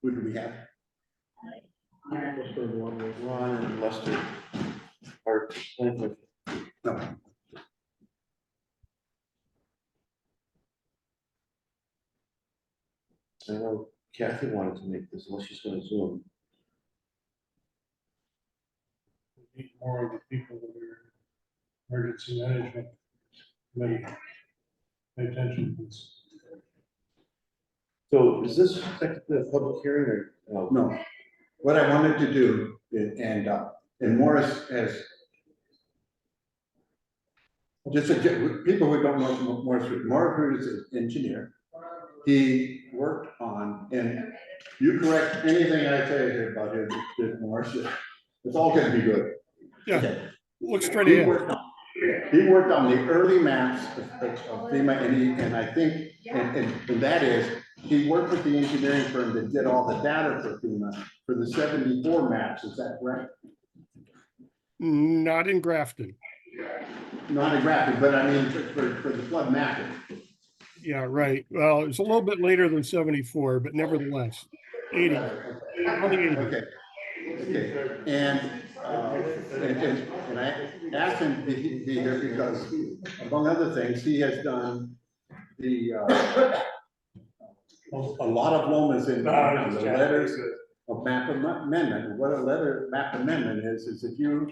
Who do we have? Ron and Lester are playing with. No. I know Kathy wanted to make this, unless she's gonna Zoom. We need more of the people that are emergency management. May pay attention to this. So is this technically a public hearing or? No. No. What I wanted to do, and Morris has, just people who don't know Morris is an engineer. He worked on, and you correct anything I say here about his Morris, it's all gonna be good. Yeah, Okay. look straight He ahead. worked on the early maps of FEMA, and I think, and that is, he worked with the engineering firm that did all the data for FEMA for the 74 maps, is that correct? Not in Grafton. Not in graphic, but I mean, for the flood mapping. Yeah, right. Well, it's a little bit later than 74, but nevertheless, 80. On the 80. Okay, okay, and I asked him to be here because, among other things, he has done the, a lot of Lomas in the letters of map amendment. And what a map amendment is if you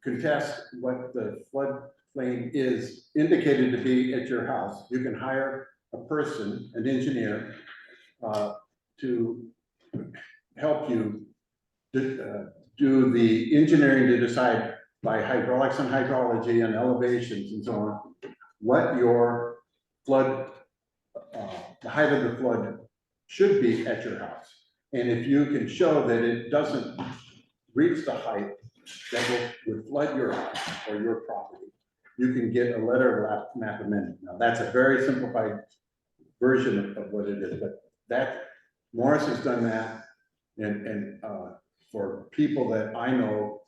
contest what the floodplain is indicated to be at your house, you can hire a person, an engineer, to help you do the engineering to decide by hydraulics and hydrology and elevations and so on, what your flood, the height of the flood should be at your house. And if you can show that it doesn't reach the height that would flood your house or your property, you can get a letter of map amendment. Now, that's a very simplified version of what it is, but that, Morris has done that, and for people that I know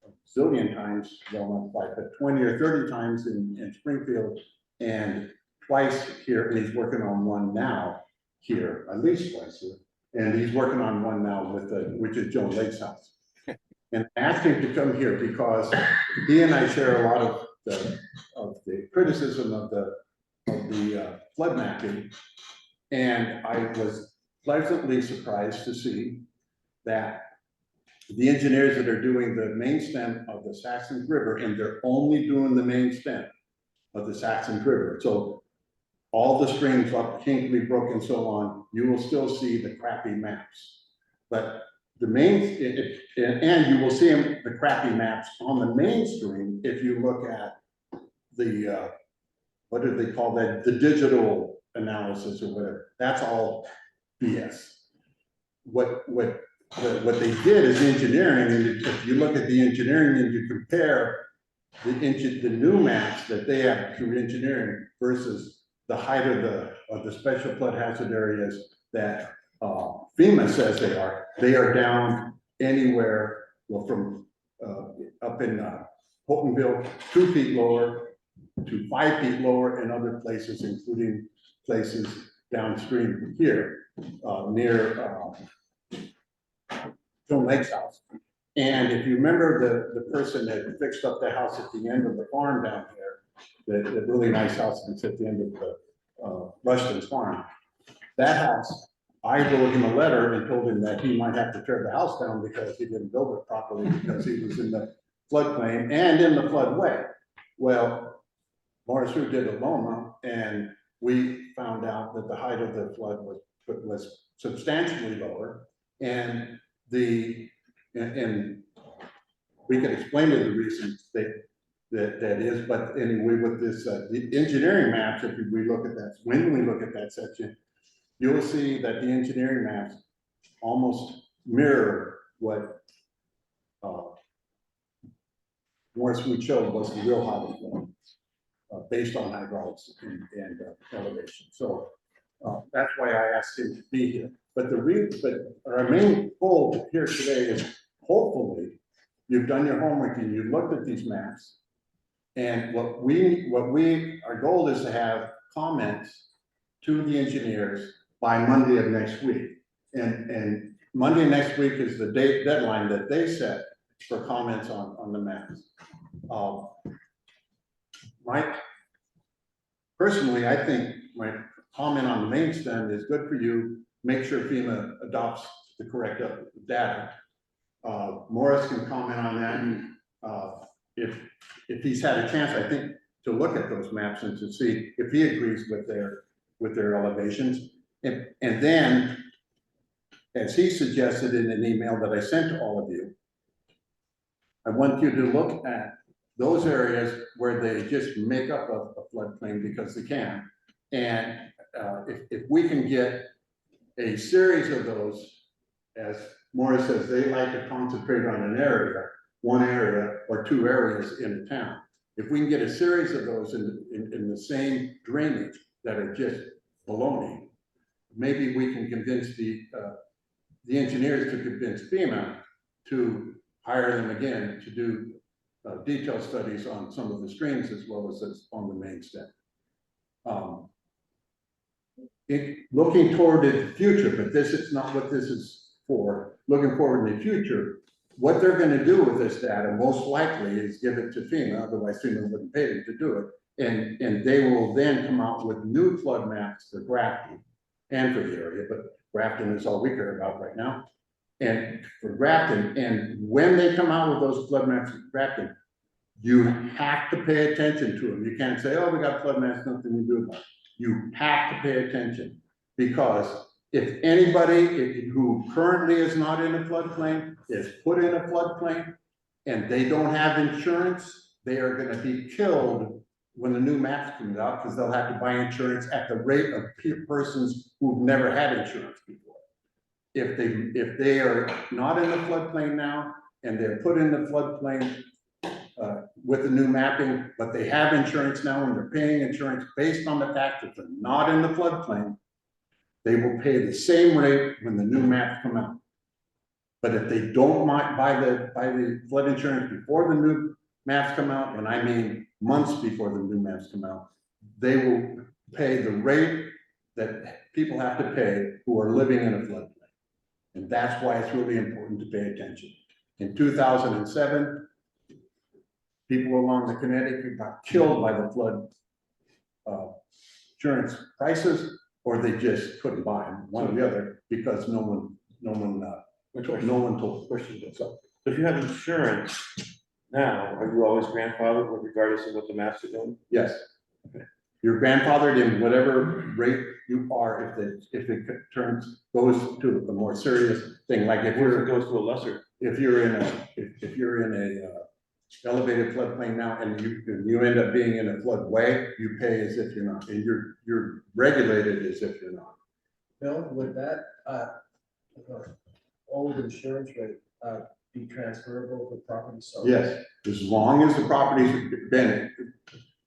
a zillion times, well, not quite, but 20 or 30 times in Springfield, and twice here, and he's working on one now here, at least twice here, and he's working on one now with which is Joan Lake's house. And I asked him to come here because he and I share a lot of the criticism of the flood mapping. And I was pleasantly surprised to see that the engineers that are doing the main stem of the Saxon River, and they're only doing the main stem of the Saxon River. So all the streams up Hinkley Brook and so on, you will still see the crappy maps. But the main, and you will see the crappy maps on the mainstream if you look at the, what do they call that? The digital analysis or whatever. That's all BS. What they did is engineering, and if you look at the engineering and you compare the new maps that they have through engineering versus the height of the special flood hazard areas that FEMA says they are down anywhere, well, from up in Holtonville, 2 feet lower to 5 feet lower in other places, including places downstream here near Joan Lake's house. And if you remember the person that fixed up the house at the end of the farm down there, the really nice house that's at the end of the Rushton's farm, that house, I wrote him a letter and told him that he might have to tear the house down because he didn't build it properly because he was in the floodplain and in the floodway. Well, Morris Root did a Loma, and we found out that the height of the flood was substantially lower, and and we can explain the reasons that is, but anyway, with this the engineering maps, if we look at that, when we look at that section, you will see that the engineering maps almost mirror what Morris Root showed was the real height of flood, based on hydraulics and elevation. So that's why I asked him to be here. But our main goal here today is hopefully you've done your homework and you've looked at these maps. And our goal is to have comments to the engineers by Monday of next week. And Monday next week is the deadline that they set for comments on the maps. Mike, personally, I think my comment on the main stem is good for you. Make sure FEMA adopts the correct data. Morris can comment on that. If he's had a chance, I think, to look at those maps and to see if he agrees with their elevations. And then, as he suggested in an email that I sent to all of you, I want you to look at those areas where they just make up a floodplain because they can. And if we can get a series of those, as Morris says, they like to concentrate on an area, one area or two areas in a town. If we can get a series of those in the same drainage that are just baloney, maybe we can convince the engineers to convince FEMA to hire them again to do detailed studies on some of the streams as well as on the main stem. Looking toward the future, but this is not what this is for. Looking forward in the future, what they're going to do with this data most likely is give it to FEMA, otherwise FEMA wouldn't pay them to do it. And they will then come out with new flood maps for Grafton and for the area, but Grafton is all we care about right now. And for Grafton, and when they come out with those flood maps for Grafton, you have to pay attention to them. You can't say, oh, we got flood maps, nothing to do about it. You have to pay attention, because if anybody who currently is not in a floodplain is put in a floodplain and they don't have insurance, they are going to be killed when the new maps come out, because they'll have to buy insurance at the rate of persons who've never had insurance before. If they are not in the floodplain now and they're put in the floodplain with the new mapping, but they have insurance now and they're paying insurance based on the fact that they're not in the floodplain, they will pay the same rate when the new maps come out. But if they don't buy the flood insurance before the new maps come out, and I mean months before the new maps come out, they will pay the rate that people have to pay who are living in a floodplain. And that's why it's really important to pay attention. In 2007, people along the Connecticut got killed by the flood insurance prices, or they just couldn't buy them, one or the other, because no one told questions it. So if you have insurance now, are you always grandfathered regardless of what the maps are doing? yes, you're grandfathered in whatever rate you are. If it goes to a more serious thing, like if What if it you're goes to a lesser? if you're in a elevated floodplain now and you end up being in a floodway, you pay as if you're not, and you're regulated as if you're not. Bill, would that old insurance rate be transferable to property? So Yes, as long as the property's been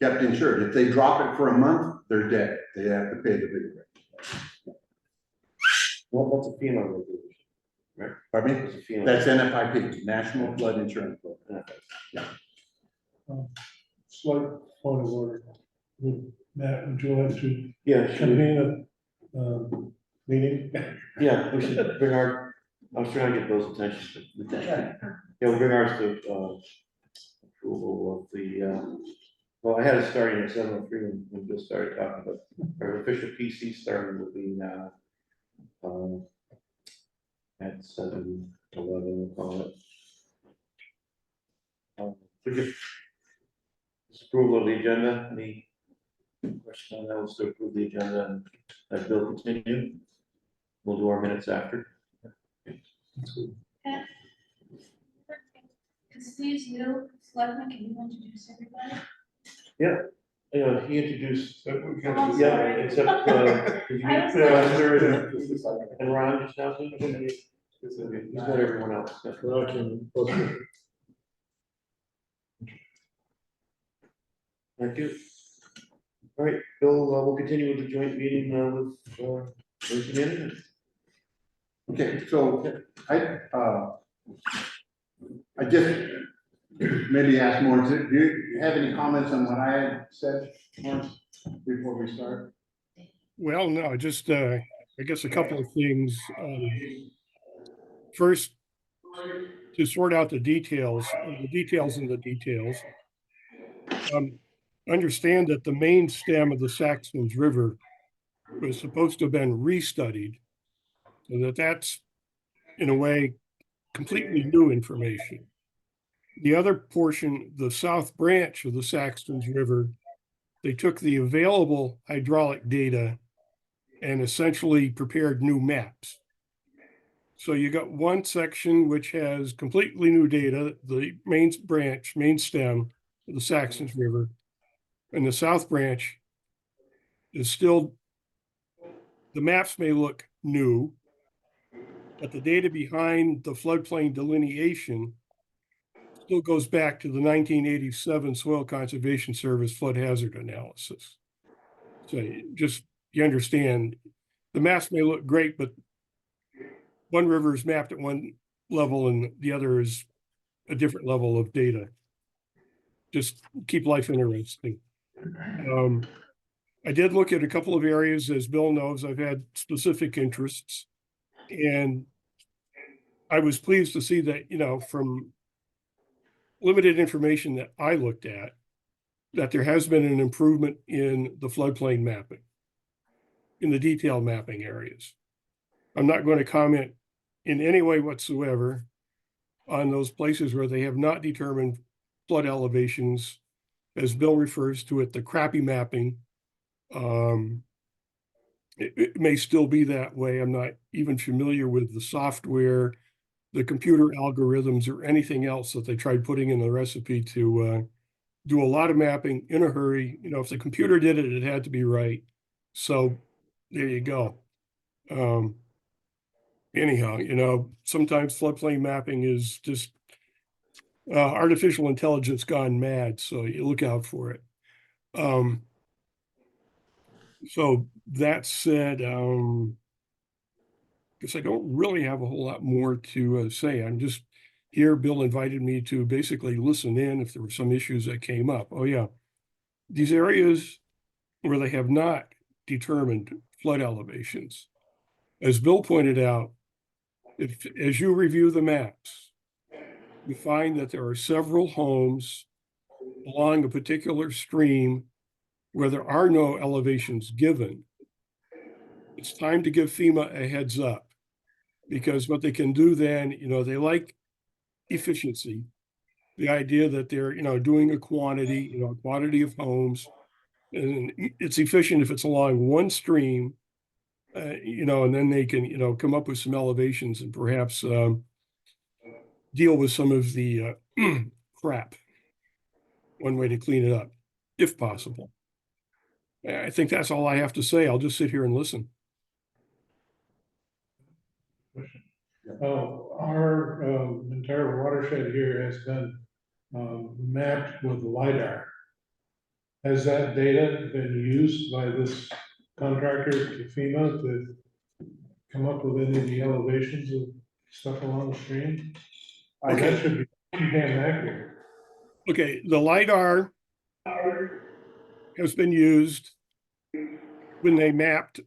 kept insured. If they drop it for a month, they're dead. They have to pay the big rate. What's a FEMA regulation? Right? Pardon me? What's a FEMA? That's NFIP, National Flood Insurance Program. Slight point of order. Matt, would you like to Yeah, should we- convene a meeting? yeah, we should bring our, I was trying to get those attention. Yeah, we'll bring ours to approval of the, well, I had it starting at 7:03 when we just started talking, but our official PC starting will be now at 7:11, we'll call it. We just approval of the agenda, any question on that, we'll still approve the agenda and let Bill continue. We'll do our minutes after. Because these new selectmen, can you introduce everybody? He introduced, Oh, yeah, sorry. except, did you I was meet like- Lester and Ron just now? He's got everyone else. Thank you. All right, Bill, we'll continue with the joint meeting with management. Okay, so I just maybe ask Morris, do you have any comments on what I had said, Morris, before we start? Well, no, just, I I guess a couple of things. First, to sort out the details in the details. Understand that the main stem of the Saxons River was supposed to have been restudied, so that's in a way completely new information. The other portion, the south branch of the Saxons River, they took the available hydraulic data and essentially prepared new maps. So you got one section which has completely new data, the main branch, main stem of the Saxons River, and the south branch is still, the maps may look new, but the data behind the floodplain delineation still goes back to the 1987 Soil Conservation Service flood hazard analysis. So you understand, the maps may look great, but one river is mapped at one level and the other is a different level of data. Just keep life interesting. I did look at a couple of areas, as Bill knows, I've had specific interests. And I was pleased to see that, from limited information that I looked at, that there has been an improvement in the floodplain mapping, in the detailed mapping areas. I'm not going to comment in any way whatsoever on those places where they have not determined flood elevations, as Bill refers to it, the crappy mapping. It may still be that way. I'm not even familiar with the software, the computer algorithms, or anything else that they tried putting in the recipe to do a lot of mapping in a hurry. If the computer did it, it had to be right. So there you go. Anyhow, sometimes floodplain mapping is just artificial intelligence gone mad. So you look out for it. So that said, guess I don't really have a whole lot more to say. I'm just here. Bill invited me to basically listen in if there were some issues that came up. Oh yeah, these areas where they have not determined flood elevations, as Bill pointed out, as you review the maps, you find that there are several homes along a particular stream where there are no elevations given. It's time to give FEMA a heads up, because what they can do then, they like efficiency, the idea that they're, doing a quantity of homes, and it's efficient if it's along one stream, and then they can, come up with some elevations and perhaps deal with some of the crap. One way to clean it up, if possible. I think that's all I have to say. I'll just sit here and listen. Our entire watershed here has been mapped with LiDAR. Has that data been used by this contractor to FEMA to come up with any of the elevations of stuff along the stream? Okay. That should be pretty damn accurate. Okay, the LiDAR has been used when they mapped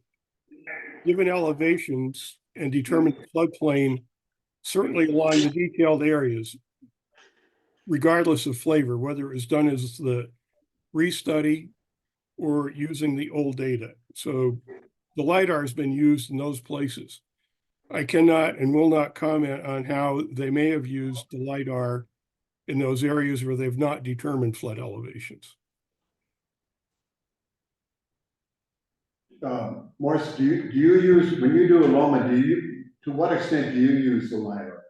given elevations and determined the floodplain, certainly along the detailed areas, regardless of flavor, whether it was done as the restudy or using the old data. So the LiDAR has been used in those places. I cannot and will not comment on how they may have used the LiDAR in those areas where they've not determined flood elevations. Morris, do you use, when you do a Loma, to what extent do you use the LiDAR?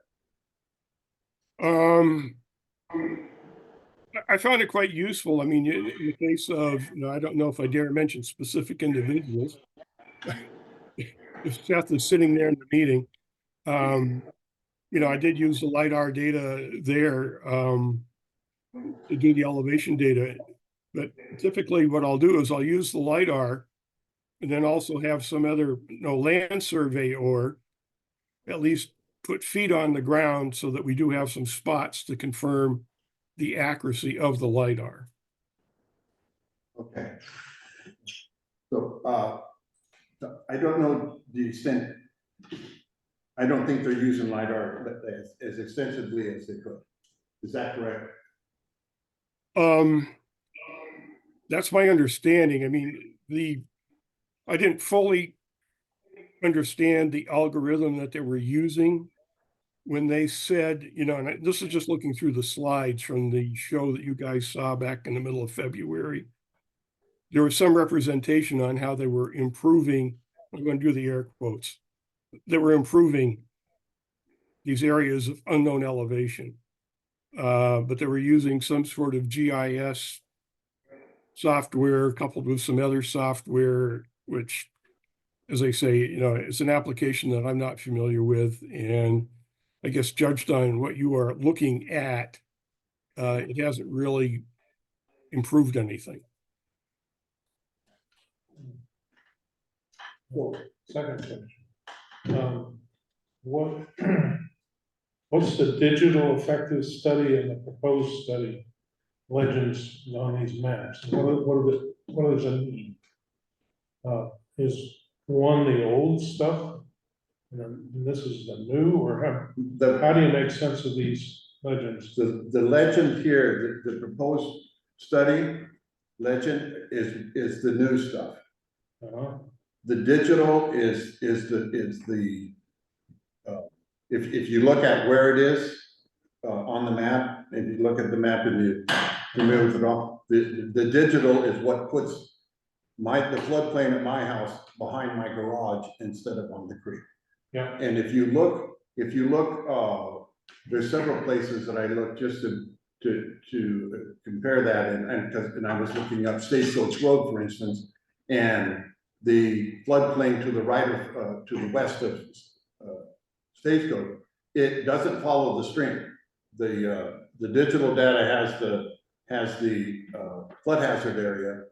I found it quite useful. I mean, in the case of, I don't know if I dare mention specific individuals. If Seth is sitting there in the meeting, I did use the LiDAR data there to do the elevation data. But typically what I'll do is I'll use the LiDAR and then also have some other land survey, or at least put feet on the ground so that we do have some spots to confirm the accuracy of the LiDAR. Okay. So I don't know the extent. I don't think they're using LiDAR as extensively as they could. Is that correct? That's my understanding. I mean, I didn't fully understand the algorithm that they were using when they said, and this is just looking through the slides from the show that you guys saw back in the middle of February. There was some representation on how they were improving, I'm going to do the air quotes, they were improving these areas of unknown elevation. But they were using some sort of GIS software coupled with some other software, which, as I say, it's an application that I'm not familiar with. And I guess judged on what you are looking at, it hasn't really improved anything. Well, second question. What, what's the digital effective study and the proposed study legends on these maps? What does it mean? Is one the old stuff? And this is the new, or how do you make sense of these legends? The legend here, the proposed study legend is the new stuff. Uh-huh. The digital is the if you look at where it is on the map, and you look at the map and you move it off, the digital is what puts the floodplain at my house behind my garage instead of on the creek. Yeah. And if you look, there's several places that I look just to compare that, and I was looking up Stagecoach Road, for instance, and the floodplain to the right of, to the west of Stagecoach, it doesn't follow the stream. The digital data has the flood hazard area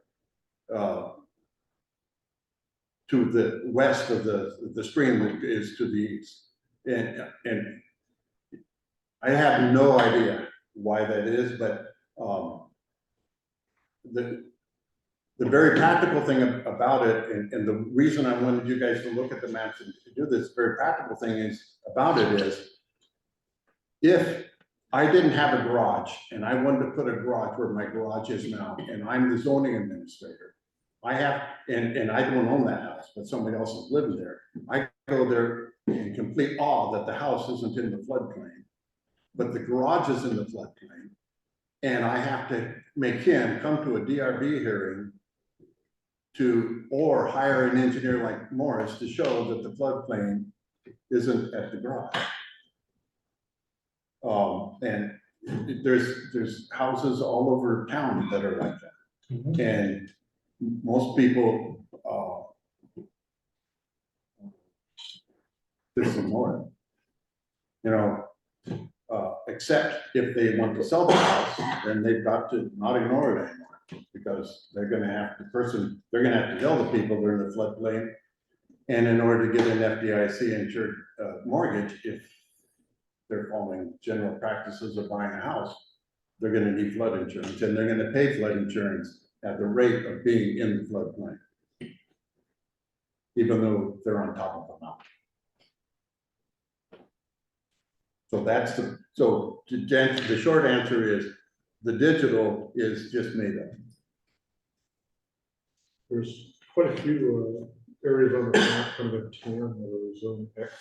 to the west of the stream that is to the east. And I have no idea why that is, but the very practical thing about it, and the reason I wanted you guys to look at the maps and to do this, very practical thing about it is, if I didn't have a garage and I wanted to put a garage where my garage is now, and I'm the zoning administrator, I have, and I don't own that house, but somebody else is living there. I go there in complete awe that the house isn't in the floodplain, but the garage is in the floodplain. And I have to make him come to a DRB hearing or hire an engineer like Morris to show that the floodplain isn't at the garage. And there's houses all over town that are like that. Mhm. And most people, just ignore it. Except if they want to sell the house, then they've got to not ignore it anymore, because they're gonna have to tell the people they're in the floodplain. And in order to get an FDIC insured mortgage, if they're following general practices of buying a house, they're gonna need flood insurance, and they're gonna pay flood insurance at the rate of being in the floodplain, even though they're on top of the mountain. So the short answer is, the digital is just made up. There's quite a few areas on the map, kind of a tan, that are zone X,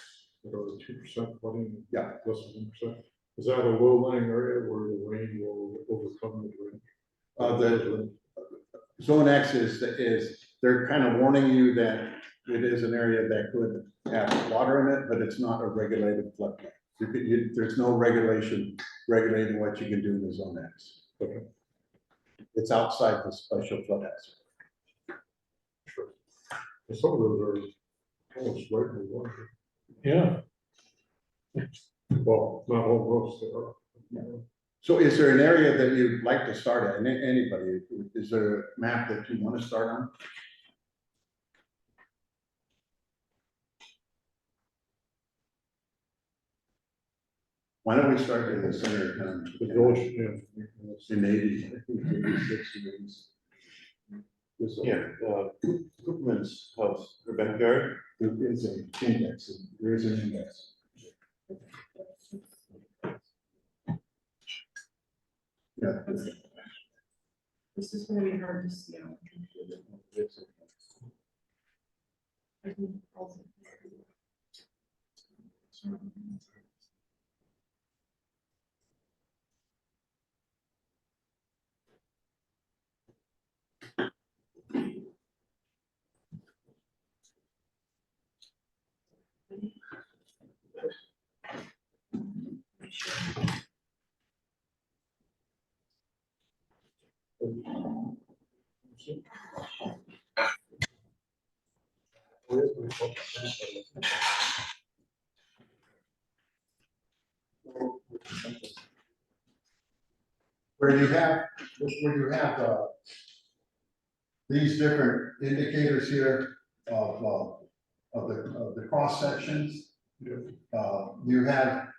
that are 2% flooding. Yeah. Less than 1%. Is that a low-lying area where the rain will overcome the drain? The zone X is they're kind of warning you that it is an area that could have water in it, but it's not a regulated floodplain. There's no regulation regulating what you can do in the zone X. Okay. It's outside the special flood hazard. Sure. And some of those are almost right in the water. Yeah. Well, not almost, they are. So is there an area that you'd like to start at? Anybody, is there a map that you want to start on? Why don't we start in the center of town? The village, yeah. In 80, I think 86 years. This Yeah, Cooperman's house, her backyard. There is an index, there is an index. Yeah. This is gonna be hard to see on the computer. I can also- Where you have, these different indicators here of the cross sections. You have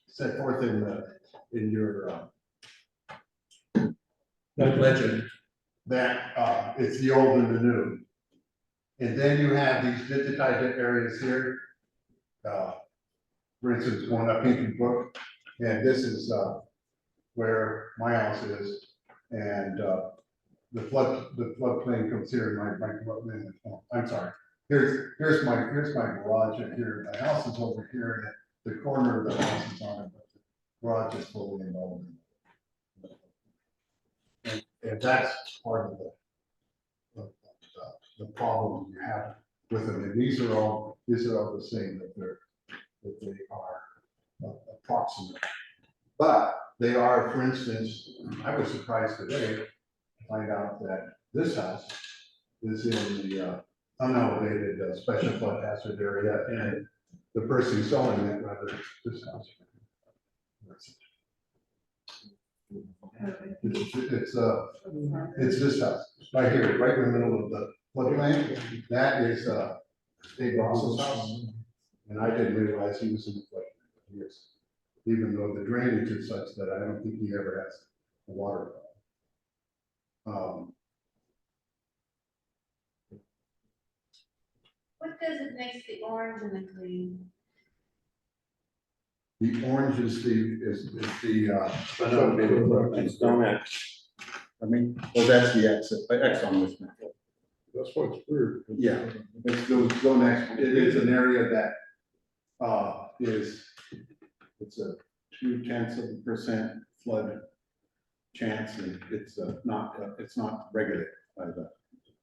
set forth in your legend that, it's the old and the new. And then you have these digitized areas here. For instance, going up Hinton Brook, and this is, where my house is, and, the floodplain comes here, I'm sorry. Here's my garage in here, my house is over here, and the corner of the house is on it, but the garage is fully involved in it. And that's part of the problem you have with them, and these are all the same, that they are approximate. But they are, for instance, I was surprised today to find out that this house is in the unelevated special flood hazard area, and the person selling it, rather, this house. It's this house, right here, right in the middle of the floodplain. That is Dave Ross's house, and I didn't realize he was in the floodplain. He is. Even though the drainage is such that I don't think he ever has a water problem. What designates the orange and the green? The orange is the. It's Stonex. I mean, well, that's the X on this map. That's why it's weird. Yeah. It's go next, it is an area that, it's a 0.2% flood chance, and it's not regulated by the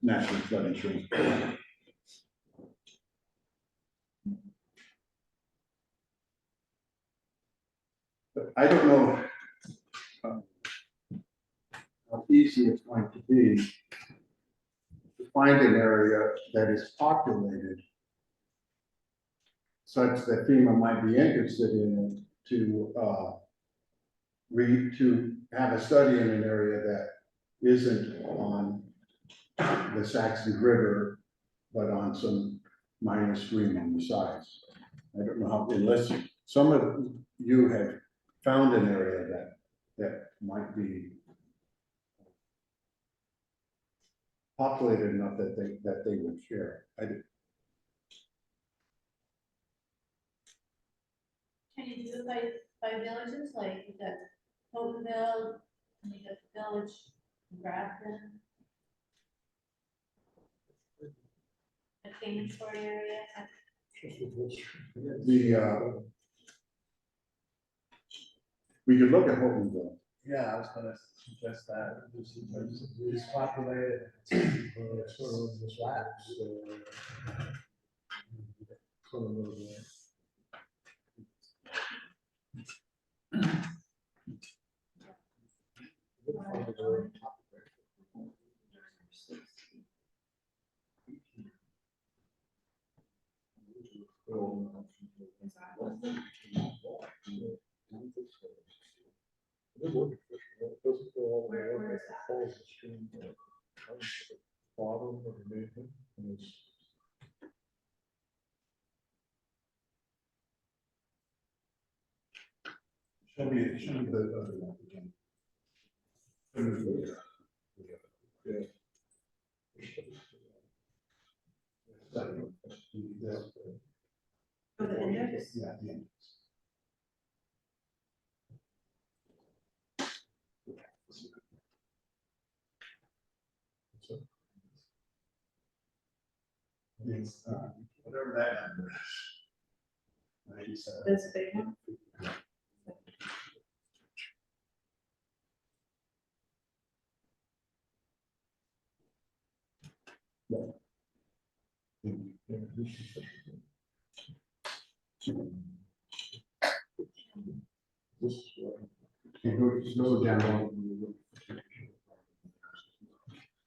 National Flood Insurance Program. But I don't know how easy it's going to be to find an area that is populated such that FEMA might be interested in it to have a study in an area that isn't on the Saxon River, but on some minor stream on the sides. I don't know how, unless some of you have found an area that might be populated enough that they would share. Can you do it by villages, like you got Holtonville, and you got the village, Grafton? A famous short area? We could look at Holtonville. Yeah, I was gonna suggest that, it's populated, sort of the flats. Where is that? Bottom of the main, and it's. Show me the other one again. Yeah. For the index? Yeah, the index. It's, whatever that number is. 97. This big one? You go down.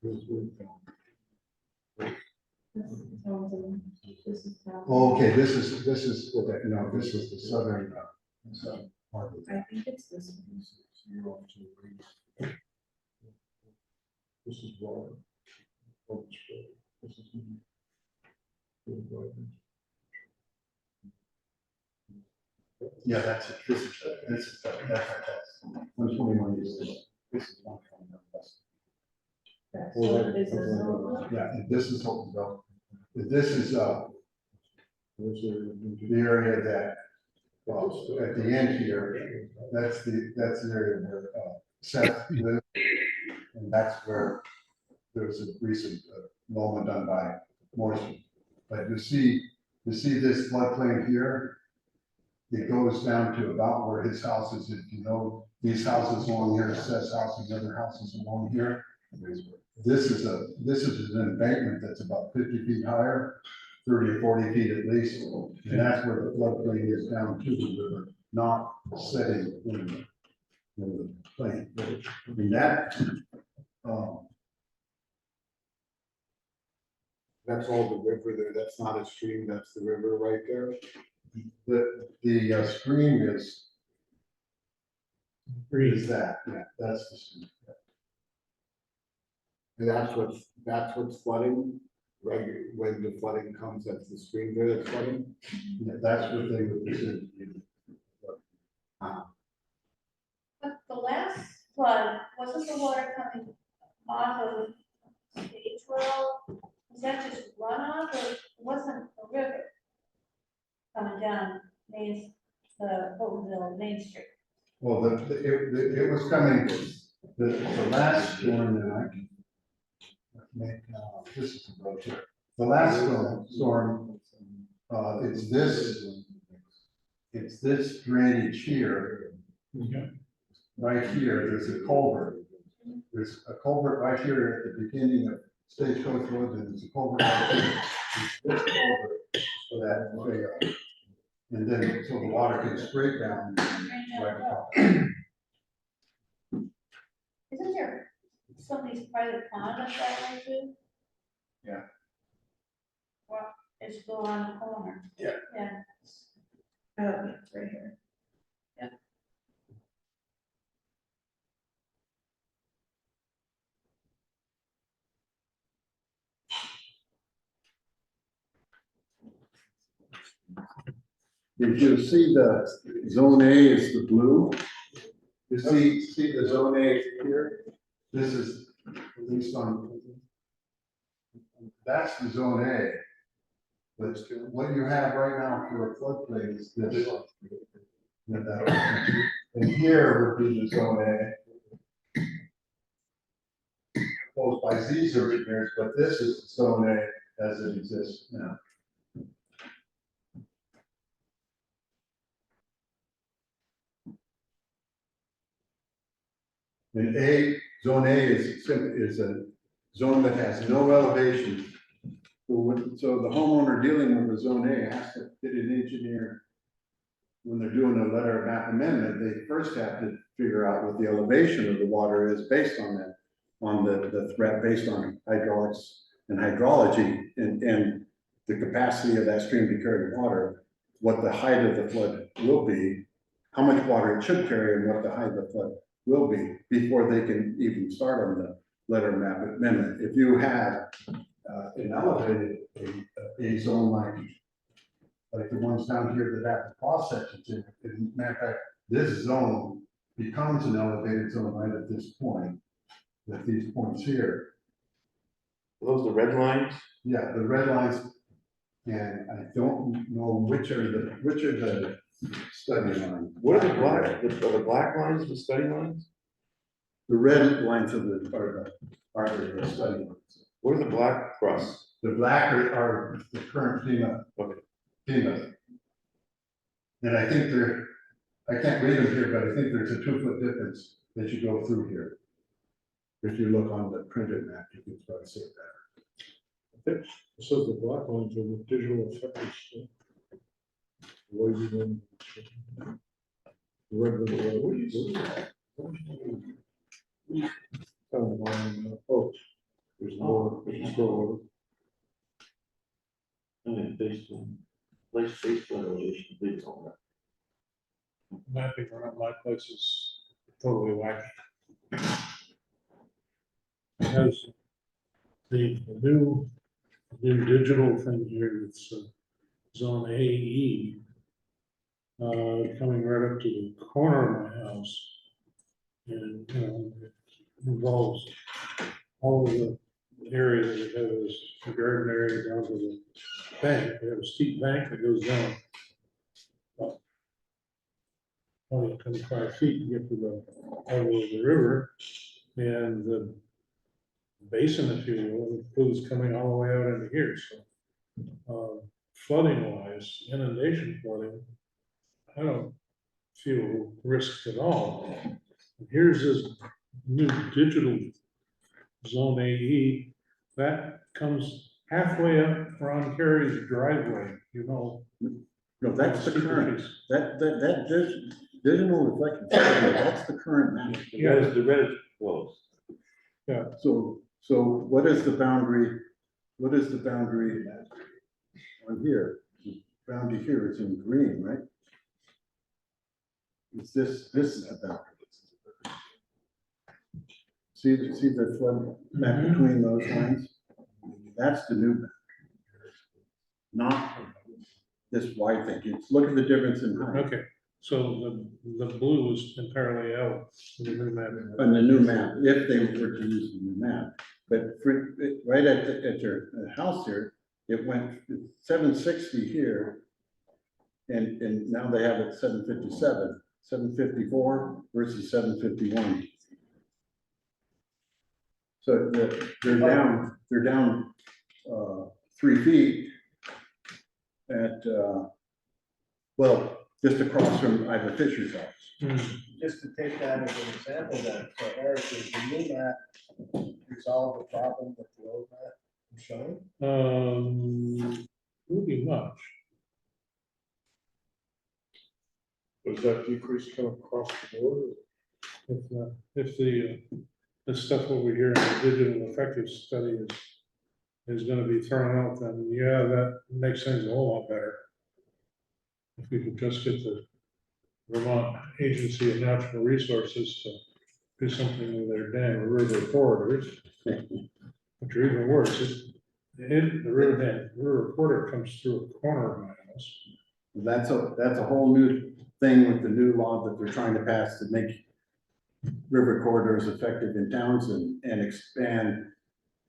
This is town. Okay, this is, no, this is the southern. Part of it. I think it's this one. This is water. This is. Yeah, that's it. This is, that's 121 is this is 121. So is this one? Yeah, and this is Holtonville. This is, the area that, well, at the end here, that's the area where, Seth lived. And that's where there was a recent moment done by Morrison. But you see this floodplain here? It goes down to about where his house is. If you know, these houses along here, Seth's house and the other houses along here. This is an embankment that's about 50 feet higher, 30 or 40 feet at least. And that's where the floodplain is down to the river, not setting in the plain. I mean, that, That's all the river there, that's not a stream, that's the river right there. the stream is Breathe. that, yeah, that's the stream. And that's what's flooding, right, when the flooding comes, that's the stream there that's flooding. Yeah, that's what they would consider. But the last flood, wasn't the water coming off of Stagewell? Was that just runoff or it wasn't a river coming down the Holtonville Main Street? Well, it was coming, the last storm that I can make, this is the road here. The last storm, it's this drainage here. Right here, there's a culvert. There's a culvert right here at the beginning of Stagecoach Road, and there's a culvert right here. This culvert for that trail. And then, so the water can straight down right across. Isn't there somebody's private pond up that way too? Yeah. Well, it's go on the corner. Yeah. Yeah. Oh, yeah, it's right here. If you see the zone A is the blue, you see the zone A here? This is, at least on, that's the zone A. But what you have right now for a floodplain is this. And here would be the zone A. Close by these engineers, but this is zone A as it exists now. And zone A is a zone that has no elevation. So the homeowner dealing with the zone A has to get an engineer. When they're doing a letter of map amendment, they first have to figure out what the elevation of the water is based on that, on the threat, based on hydraulics and hydrology and the capacity of that stream to carry water, what the height of the flood will be, how much water it should carry, and what the height of the flood will be before they can even start on the letter of map amendment. If you have an elevated a zone like the ones down here that have the cross sections in it, in matter of fact, this zone becomes an elevated zone right at this point, with these points here. Are those the red lines? Yeah, the red lines, and I don't know which are the study lines. What are the black, are the black lines the study lines? The red lines are the study lines. What are the black crosses? The black are the current FEMA. Okay. FEMA. And I think I can't read them here, but I think there's a 2-foot difference as you go through here. If you look on the printed map, you can probably see that. It says the black lines are the digital effects. What do you mean? Red and the What is that? Oh, there's more, there's still. Place elevation, please on that. Mapping around my place is totally wacky. Has the new digital thing here, it's zone AE. Coming right up to the corner of my house. And, it involves all of the area that it has, the garden area down to the bank. They have a steep bank that goes down. about 20, 25 feet to get to the level of the river. And the basin, if you will, includes coming all the way out into here, so. Flooding wise, inundation flooding, I don't feel risked at all. Here's this new digital zone AE, that comes halfway up Ron Carey's driveway, No, that's the current, that digital reflective, that's the current map. The red is closed. So what is the boundary? What is the boundary on here? The boundary here is in green, right? Is this is the boundary. See the flood map between those lines? That's the new boundary. Not this white thing. Look at the difference in height. Okay, so the blue is entirely out in the new map. On the new map, if they were to use the new map. But right at your house here, it went 760 here. And now they have it 757, 754 versus 751. So they're down 3 feet at, well, just across from Ida Fisher's house. Just to take that as an example then, so Eric, is the new map resolve the problem with the old map I'm showing? Pretty much. Does that decrease come across the board? If the stuff over here in the digital effective study is gonna be thrown out, then yeah, that makes things a whole lot better. If we could just get the Vermont Agency of Natural Resources to do something with their damn river corridors. Which are even worse, the river corridor comes through a corner of my house. That's a whole new thing with the new law that they're trying to pass to make river corridors effective in Townsend and expand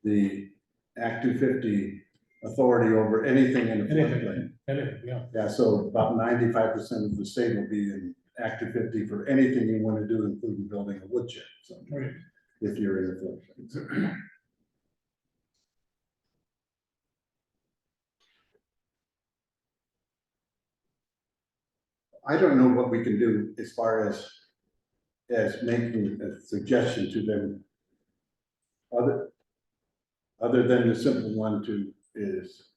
the Act 250 authority over anything in the floodplain. Anything, yeah. Yeah, so about 95% of the state will be in Act 250 for anything you want to do, including building a woodshed. So Right. if you're in the floodplain. I don't know what we can do as far as making a suggestion to them. Other than the simple one is.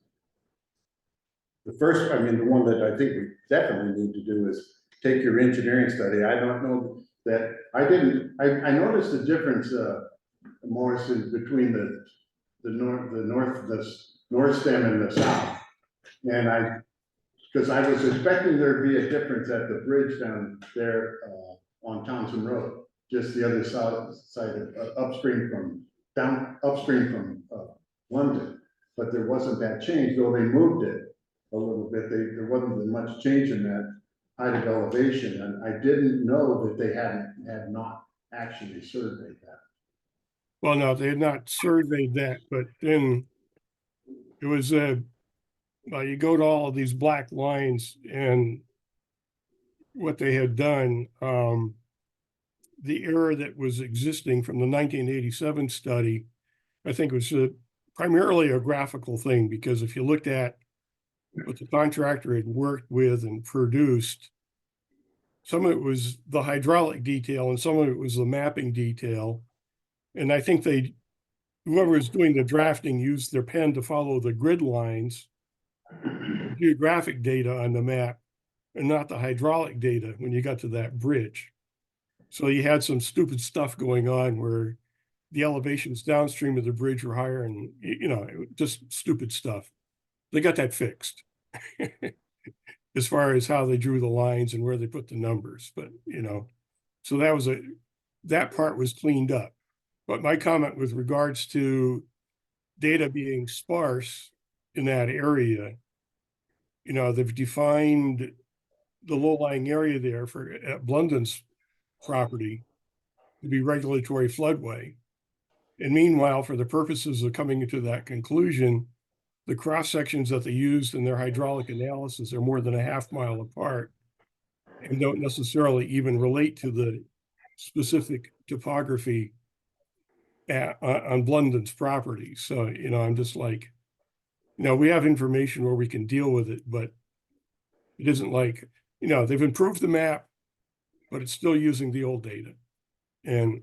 The first, I mean, the one that I think we definitely need to do is take your engineering study. I don't know that, I noticed the difference, Morrison, between the north stem and the south. And because I was expecting there to be a difference at the bridge down there on Townsend Road, just the other side of upstream from London, but there wasn't that change, though they moved it a little bit. There wasn't much change in that height of elevation, and I didn't know that they had not actually surveyed that. Well, no, they had not surveyed that, but then it was well, you go to all of these black lines and what they had done, the error that was existing from the 1987 study, I think was primarily a graphical thing, because if you looked at what the contractor had worked with and produced, some of it was the hydraulic detail and some of it was the mapping detail. And I think whoever was doing the drafting used their pen to follow the grid lines, geographic data on the map, and not the hydraulic data when you got to that bridge. So you had some stupid stuff going on where the elevations downstream of the bridge were higher, and just stupid stuff. They got that fixed as far as how they drew the lines and where they put the numbers, but so that part was cleaned up. But my comment with regards to data being sparse in that area, they've defined the low-lying area there at Blunden's property to be regulatory floodway. And meanwhile, for the purposes of coming to that conclusion, the cross sections that they used in their hydraulic analysis are more than a half mile apart and don't necessarily even relate to the specific topography on Blunden's property. So, I'm just like, we have information where we can deal with it, but it isn't like, they've improved the map, but it's still using the old data. And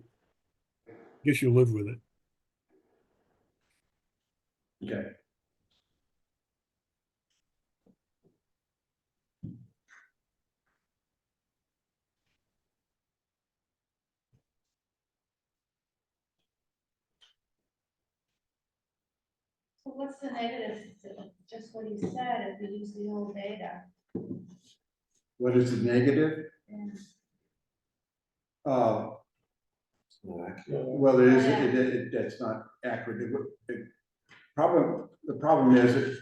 I guess you live with it. Okay. So what's the negative to just what he said, if we use the old data? What is the negative? And Well, that's not accurate. The problem is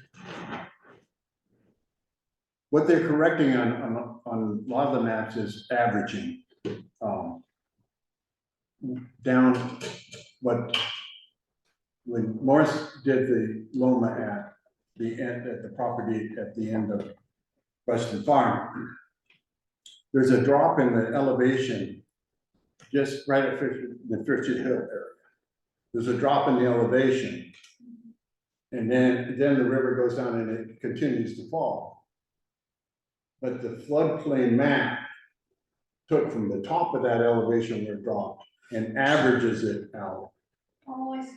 what they're correcting on a lot of the maps is averaging. Down when Morris did the Loma at the end, at the property at the end of Western Farm, there's a drop in the elevation just right at the Fritchett Hill area. There's a drop in the elevation. And then the river goes down and it continues to fall. But the floodplain map took from the top of that elevation where it dropped and averages it out, oh, I see.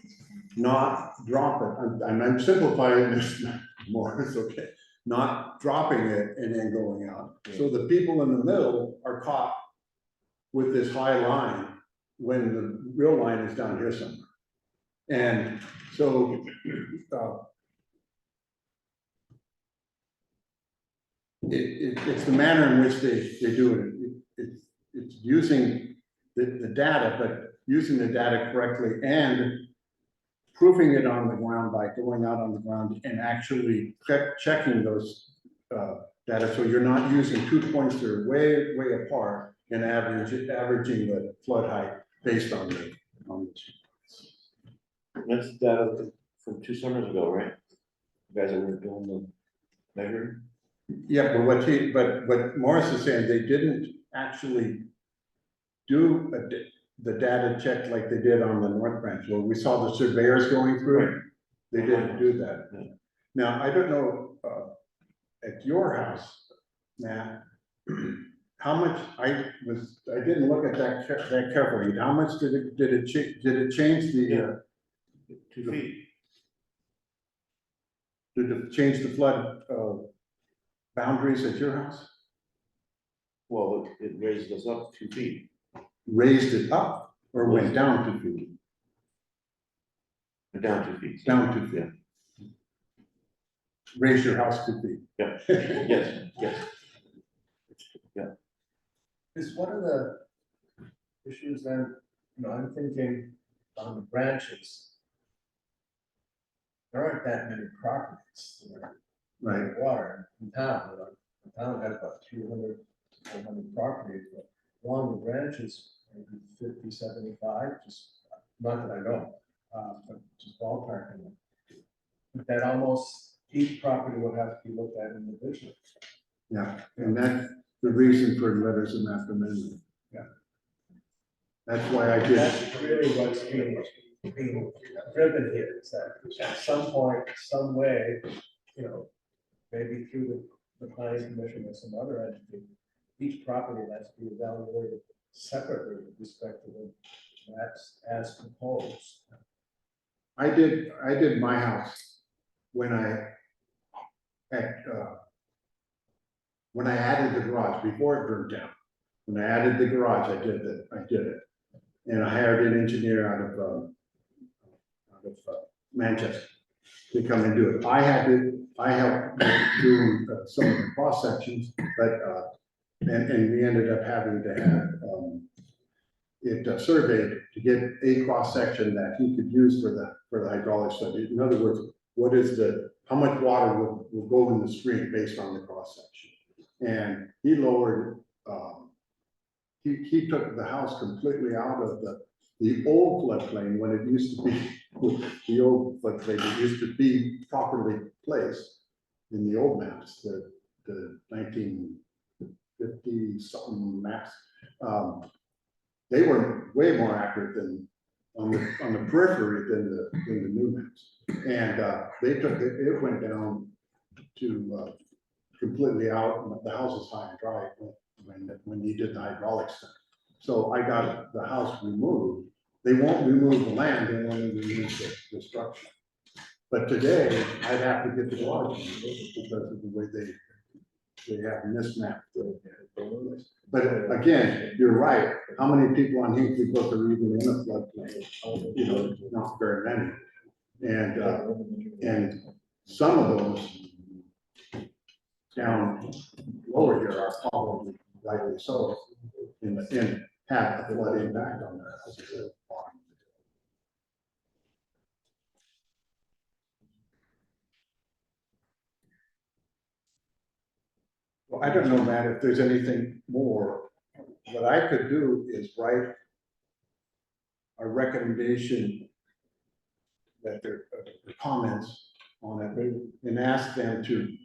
not drop it. I'm simplifying this more, it's okay. Not dropping it and then going out. So the people in the middle are caught with this high line when the real line is down here somewhere. And so it's the manner in which they do it. It's using the data, but using the data correctly and proving it on the ground by going out on the ground and actually checking those data. So you're not using 2 points that are way, way apart and averaging the flood height based on the That's data from 2 summers ago, right? You guys are doing the measuring? Yeah, but what Morris is saying, they didn't actually do the data check like they did on the North Branch, where we saw the surveyors going through it. They didn't do that. Yeah. Now, I don't know, at your house, Matt, how much, I didn't look at that carefully. How much did it change the, Yeah. 2 feet. did it change the flood, boundaries at your house? Well, it raised us up 2 feet. Raised it up or went down 2 feet? Down 2 feet. Down 2 feet. Yeah. Raise your house 2 feet. Yeah. Yes, yes. Is one of the issues then, I'm thinking on the branches. There aren't that many properties that are Right. water in town. The town has about 200, 400 properties, but along the branches, maybe 50, 75, just not that I know, but just ballparking. That almost each property will have to be looked at individually. Yeah, and that's the reason for letters of map amendment. Yeah. That's why I did. That's really what's being driven here, is that at some point, some way, you know, maybe through the planning commission or some other entity, each property has to be evaluated separately with respect to the maps as proposed. I did my house when when I added the garage, before it burned down. When I added the garage, I did it. And I hired an engineer out of Manchester to come and do it. I helped do some of the cross sections, but, and we ended up having to have, it surveyed to get a cross section that he could use for the hydraulic study. In other words, how much water will go in the stream based on the cross section. And he lowered, he took the house completely out of the old floodplain when it used to be, the old floodplain, it used to be properly placed in the old maps, the 1950 something maps. They were way more accurate than on the periphery than the new maps. And they took it went down to completely out. The house is high and dry when he did the hydraulic stuff. So I got the house removed. They won't remove the land, they want to remove the structure. But today, I'd have to get the garage removed because of the way they have mismapped the place. But again, you're right. How many people on Hinkley Brook are even in a floodplain? You know, not very many. And some of those down lower here are probably rightly so, and have a flood impact on their houses. Well, I don't know, Matt, if there's anything more. What I could do is write a recommendation that there are comments on it and ask them to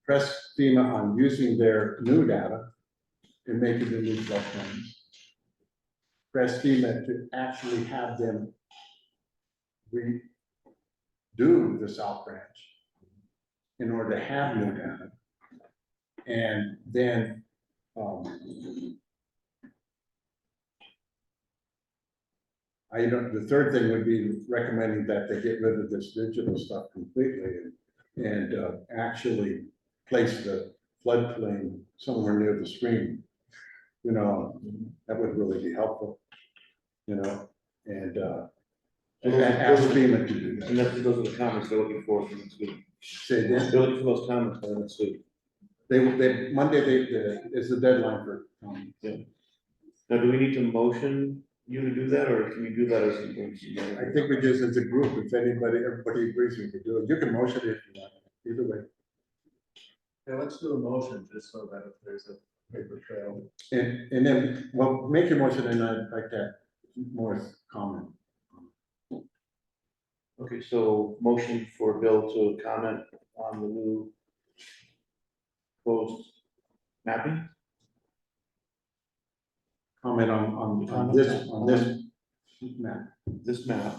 press FEMA on using their new data and making the new flood plans. Press FEMA to actually have them redo the South Branch in order to have new data. And then the third thing would be recommending that they get rid of this digital stuff completely and actually place the floodplain somewhere near the stream. You know, that would really be helpful, you know, and ask FEMA to do that. And those are the comments they're looking for from this week. Say again? They're looking for those comments for next week. Monday is the deadline for. Now, do we need to motion you to do that, or can you do that as a? I think we just as a group, if everybody agrees, we can do it. You can motion it if you want, either way. Okay, let's do a motion just so that if there's a paper trail. And then, well, make your motion and I'd like to have Morris comment. Okay, so motion for Bill to comment on the new proposed mapping. Comment on this map. This map,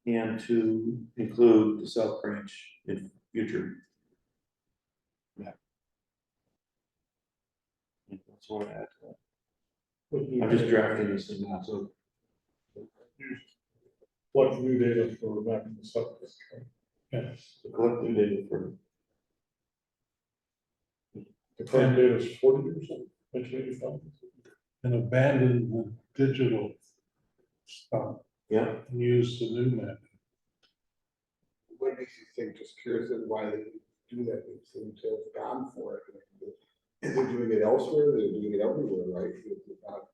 and to include the South Branch in future map. That's what I add to that. I'm just drafting this in now, so. What new data for mapping the stuff? The collective data for. The current data is 40%, 1985. And abandon the digital stuff Yeah, and use the new map. What makes you think, just curious of why they do that, they seem to have gone for it. They're doing it elsewhere, they're doing it everywhere, right? Without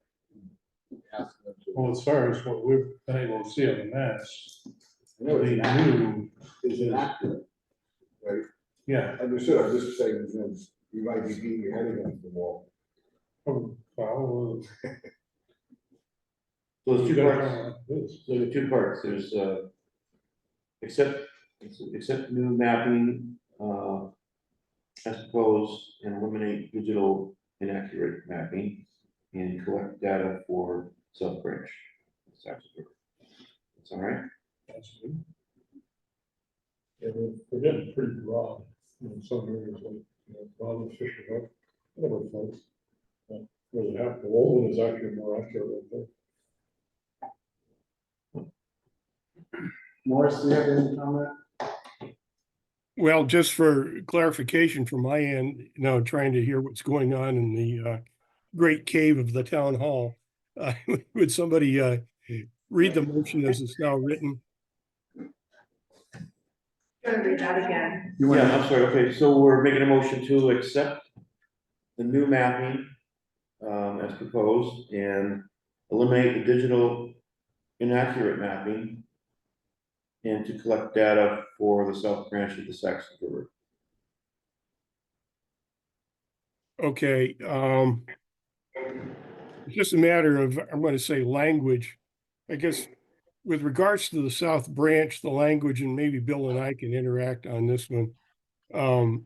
asking them to. Well, as far as what we've been able to see on the maps, I know they it's not, knew, it's inaccurate, right? yeah, Understood, I'm just saying, you know, you might be beating your head against the wall. Oh, wow. So there's two parts, This. so there are two parts, there's, accept new mapping, as proposed, and eliminate digital inaccurate mapping, and collect data for South Branch. That's all right? That's good. Yeah, we're getting pretty broad in some areas, like, broad fish and hook, whatever floats. Really have, the old one is actually more accurate, I think. Morris, do you have any comment? Well, just for clarification from my end, trying to hear what's going on in the great cave of the town hall. Would somebody read the motion as it's now written? Gonna read that again. You want Yeah, I'm sorry, okay, so we're making a motion to accept the new mapping, as proposed, and eliminate the digital inaccurate mapping, and to collect data for the South Branch of the Saxon River. Okay, it's just a matter of, I'm going to say language. I guess with regards to the South Branch, the language, and maybe Bill and I can interact on this one. When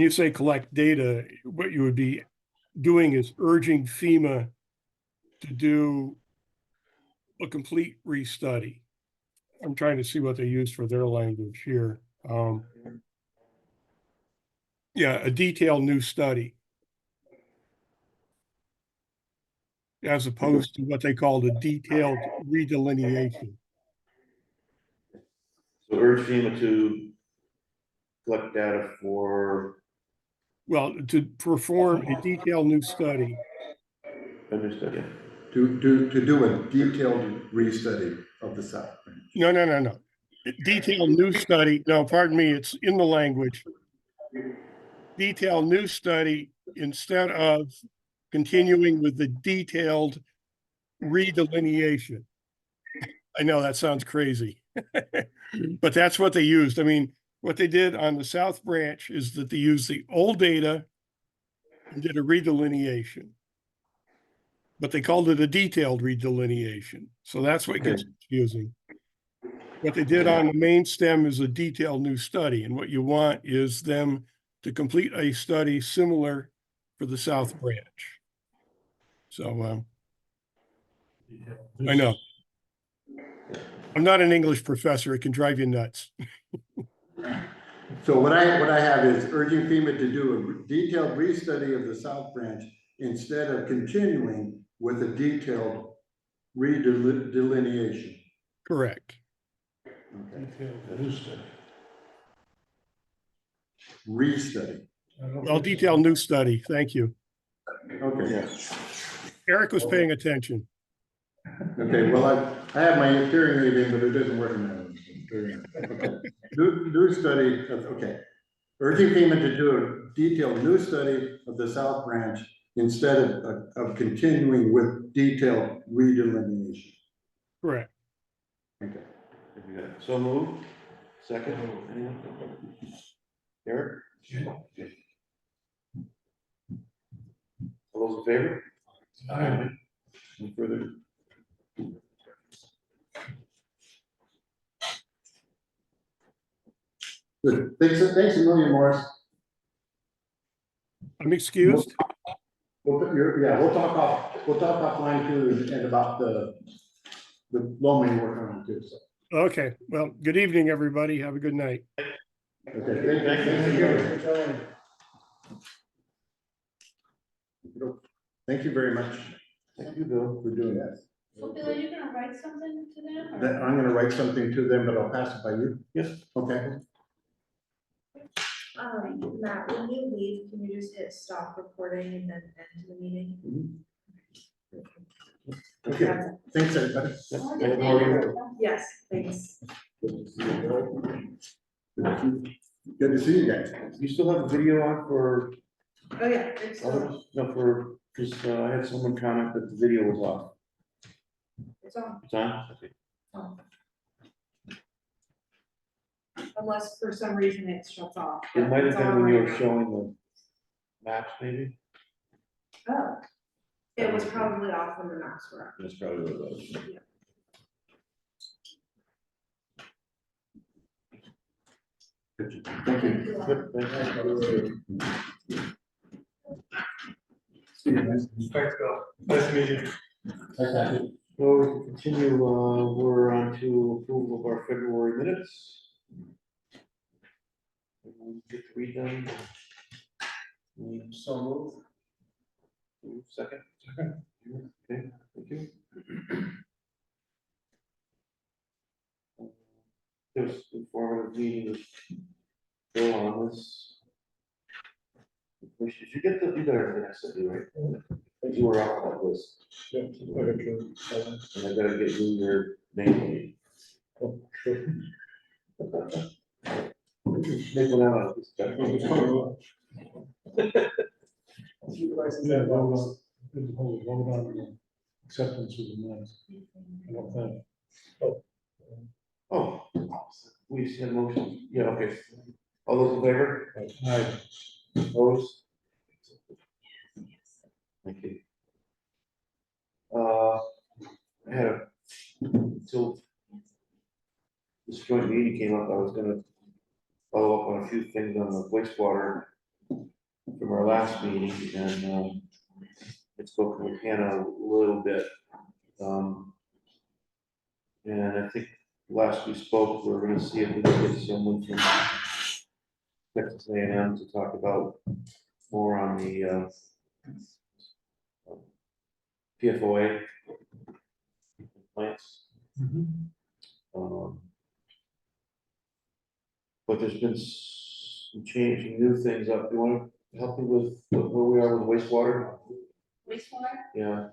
you say collect data, what you would be doing is urging FEMA to do a complete restudy. I'm trying to see what they use for their language here. Yeah, a detailed new study. As opposed to what they call the detailed redelineation. So urge FEMA to collect data for Well, to perform a detailed new study. understood, yeah. To do a detailed restudy of the South Branch. No. Detailed new study. No, pardon me, it's in the language. Detailed new study instead of continuing with the detailed redelineation. I know that sounds crazy, but that's what they used. I mean, what they did on the South Branch is that they used the old data and did a redelineation. But they called it a detailed redelineation. So that's what gets confusing. What they did on the main stem is a detailed new study. And what you want is them to complete a study similar for the South Branch. So I know. I'm not an English professor. It can drive you nuts. So what I have is urging FEMA to do a detailed restudy of the South Branch instead of continuing with a detailed redelineation. Correct. Okay. Detailed new study. Restudy. Well, detailed new study. Thank you. Okay. Yeah. Eric was paying attention. Okay, well, I have my hearing aid in, but it doesn't work in that one. Okay. New study, okay. Urging FEMA to do a detailed new study of the South Branch instead of continuing with detailed redelineation. Correct. Okay. So moved. Second. Anyone? Eric? All those in favor? Aye. Any further? Good. Thanks a million, Morris. I'm excused. We'll talk offline too, and about the loan we work on too, so. Okay. Well, good evening, everybody. Have a good night. Okay, thank you very much Thank you, Bill. for doing that. So Bill, are you gonna write something to them? or- That I'm gonna write something to them, but I'll pass it by you. Yes. Okay. Matt, when you leave, can you just hit stop recording and then end the meeting? Okay, That's it. thanks, everybody. Oh, Yeah, yeah, Morgan. Yes, thanks. Good to see you guys. You still have the video on for Oh, yeah, it's, others? No, for, because I had someone comment that the video was off. it's on. It's on? Okay. Unless for some reason it shuts off. It might have It's been on when you right were now. showing the maps, maybe? Oh. It was probably off when the maps were up. That's probably what it was. Thank you. Good, thanks. Thanks, Bill. Nice to meet you. So we continue, we're on to approval of our February minutes. Everyone get to read them. So move. Second? Okay, thank you. There was informative meeting with Bill on this. Did you get the, you got everything I said, you right? You were off about this, Yeah, okay, and I gotta get you your name. Make one out of this guy. Supervisors Yeah, have vote votes. on, didn't hold a vote on the acceptance of the minutes. I don't think. Oh, we just had motions, yeah, okay. All those in favor? Aye. Opposed? Thank you. I had a, until this joint meeting came up, I was gonna follow up on a few things on the wastewater from our last meeting, and, I spoke with Hannah a little bit. And I think last we spoke, we were gonna see if we could get someone from Texas A&M to talk about more on the, PFOA plants. But there's been some change, some new things up. You want to help me with where we are with wastewater? Wastewater? Yeah,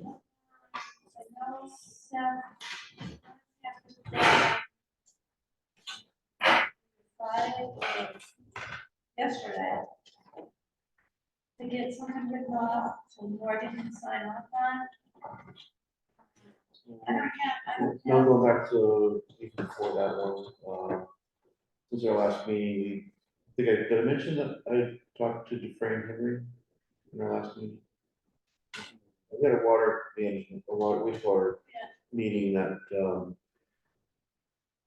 I know Seth. Yesterday. To get something written off, so Laura didn't sign off on. I don't now have, going back to even before that one, since our last meeting, did I mention that I talked to Dufresne Henry in our last meeting? We had a water management, a wastewater meeting that,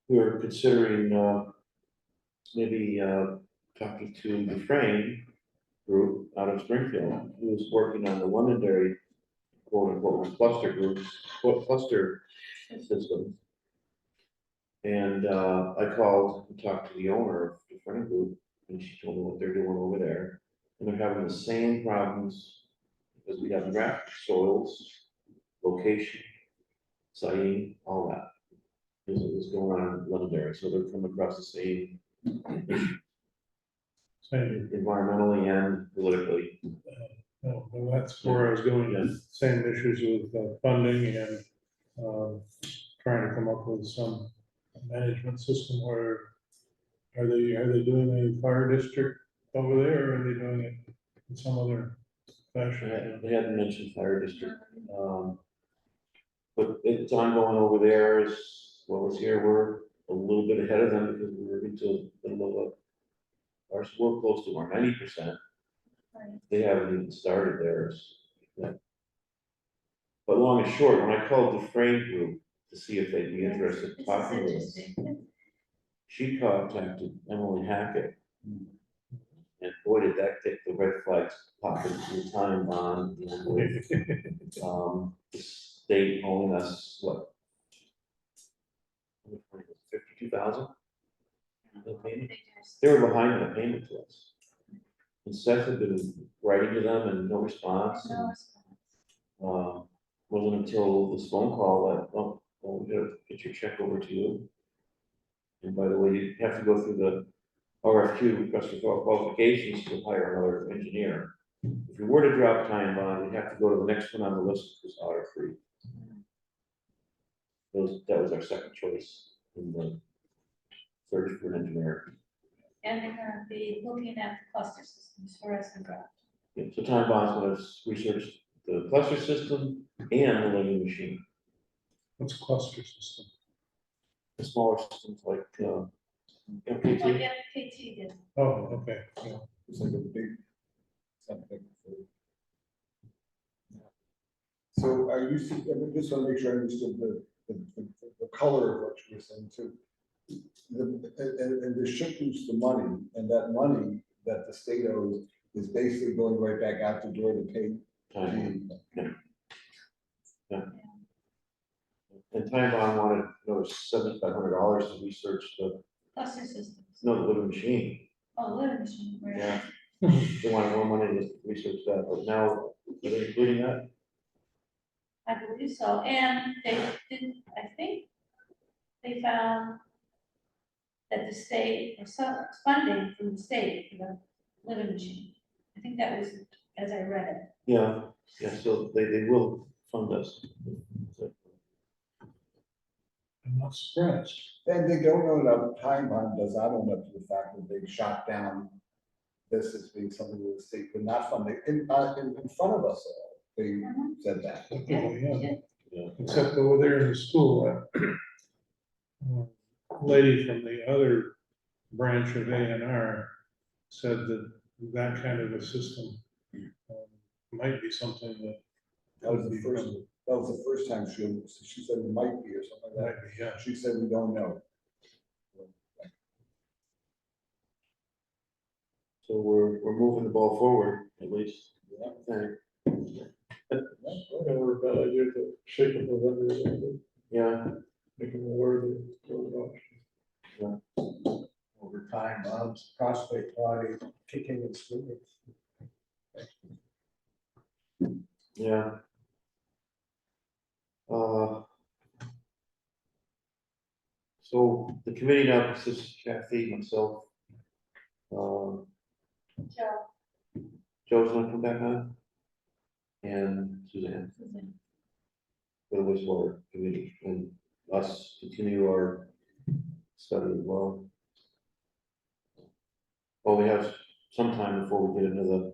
we were considering, maybe, talking to Dufresne group out of Springfield, who was working on the Londonderry, quote unquote, cluster groups, cluster systems. And, I called and talked to the owner of the Dufresne group, and she told me what they're doing over there. And they're having the same problems, because we have draft soils, location, siting, all that. Is going on in Londonderry, so they're coming across the same issue, Same, environmentally and politically. no, well, that's where I was going, Yes. same issues with funding and, trying to come up with some management system where are they doing a fire district over there, or are they doing it in some other fashion? They hadn't mentioned fire district, but it's ongoing over there as well as here. We're a little bit ahead of them because we're into the middle of ours. We're close to our 90%. They haven't even started theirs yet. But long and short, when I called the Frame Group to see if they'd be interested in talking with us, she contacted Emily Hackett. And boy, did that get the red flags popping through time bond, and with, the state owing us, what? 52,000? They were behind in the payment to us. And Seth had been writing to them and no response. And, wasn't until this phone call that, oh, well, we gotta get your check over to you. And by the way, you have to go through the RFQ, request for qualifications, to hire another engineer. If we were to drop time bond, we'd have to go to the next one on the list, which is audit free. That was our second choice in the search for an engineer. and they're gonna be looking at the cluster systems for us and draft. Yeah, so time bond's gonna research the cluster system and the lending machine. What's a cluster system? The smaller systems like, Like MPT. FKT did. Oh, okay, yeah. It's like a big, something for So are you, I just want to make sure I understood the color of what you were saying too. And the ship use the money, and that money that the state owes is basically going right back out the door to pay. Time. And Time Bond wanted another $7,500 to research the, Cluster systems. no, the living machine. Oh, litter machine, right. Yeah. They wanted more money to research that, but now, are they including that? I believe so, and they did, I think, they found that the state, or some funding from the state for the litter machine. I think that was, as I read it. Yeah, yeah, so they will fund us. So, I'm not surprised. And they don't own up, Time Bond does not own up to the fact that they shot down this as being something that the state would not fund. In front of us all, they said that. Oh, yeah. yeah. Except over there in the school, lady from the other branch of A&R said that that kind of a system might be something that That was the first time she said it might be or something like might that. be, yeah. She said we don't know. So we're moving the ball forward, at least. Yeah. Or a bad idea to shake up the weather a little bit, Yeah, make them aware that those options. Over time, prospect body kicking and screaming. yeah. So the committee now consists of Kathy, myself. Joe, Joe's gonna come back on. And Suzanne, Susan, for the wastewater committee, and us continue our study as well. Well, we have some time before we get into the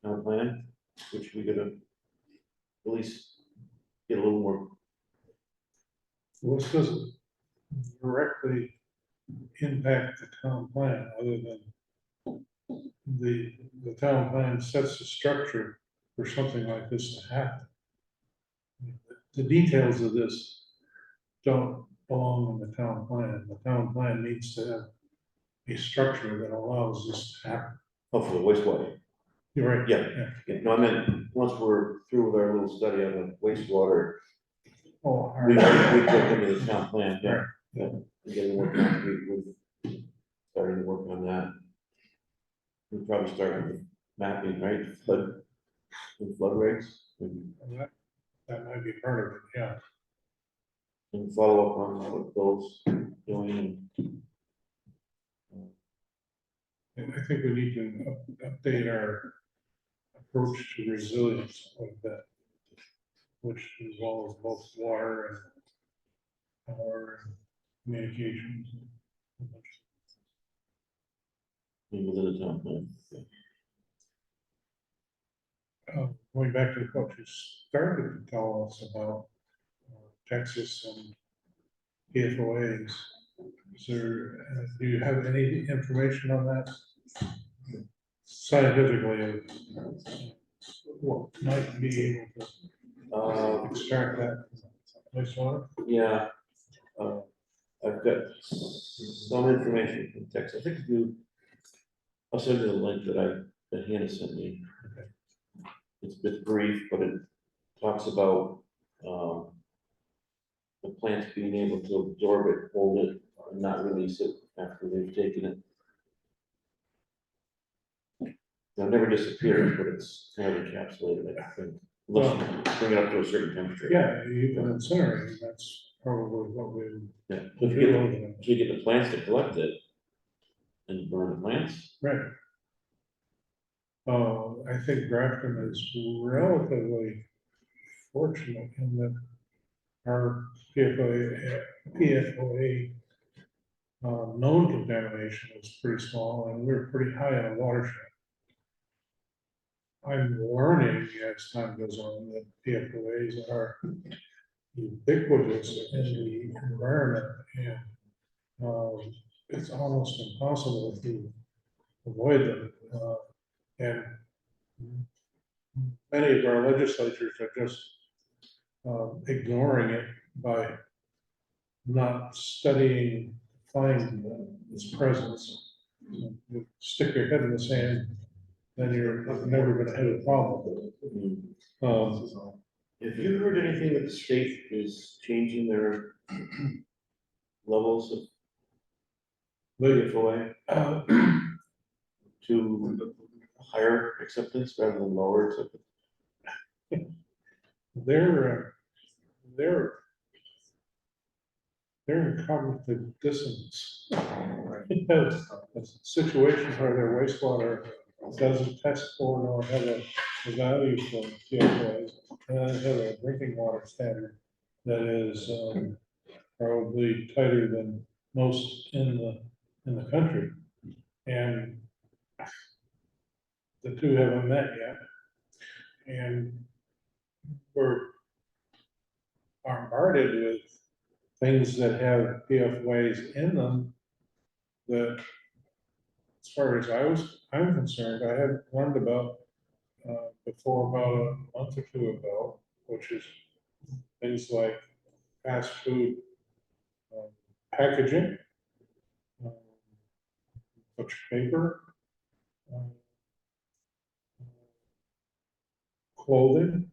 town plan, which we gotta at least get a little more. Well, this doesn't directly impact the town plan, other than the town plan sets the structure for something like this to happen. The details of this don't belong in the town plan. The town plan needs to have a structure that allows this to happen. Oh, for the wastewater. You're right. Yeah. Yeah, no, I meant, once we're through with our little study on the wastewater, Oh, all we right. take into the town plan, yeah. Right. Yeah, we get to work on, we've started to work on that. We'll probably start with mapping, right, flood rates, and That might be part of it, yeah. follow up on what Bill's doing. And I think we need to update our approach to resilience of that, which involves both water and power and communications. Within the town plan. Going back to what you started to tell us about Texas and PFOAs, is there, do you have any information on that? Scientifically, what might be able to extract that wastewater? Yeah, I've got some information from Texas, I think I'll send you the link that Hannah sent me. It's a bit brief, but it talks about, the plants being able to absorb it, hold it, and not release it after they've taken it. It never disappears, but it's kind of encapsulated, I think, unless you bring it up to a certain temperature. Yeah, you can incinerate, that's probably what we. Yeah, if you get the plants to collect it and burn the plants, Right. I think Grafton is relatively fortunate in that our PFOA known contamination is pretty small, and we're pretty high on the watershed. I'm learning as time goes on that PFOAs are ubiquitous in the environment, and it's almost impossible to avoid them. And many of our legislatures are just ignoring it by not studying, find its presence. You stick your head in the sand, then you're never gonna have a problem. Have you heard anything that the state is changing their levels of PFOA Uh, to higher acceptance rather than lower acceptance? They're in cognitive dissonance. You have a situation where their wastewater doesn't test for nor have a value for PFOS, and then have a drinking water standard that is probably tighter than most in the country. And the two haven't met yet. And we're bombarded with things that have PFOAs in them that, as far as I'm concerned, I had learned about before about a month or two ago, which is things like fast food packaging, butcher paper, clothing,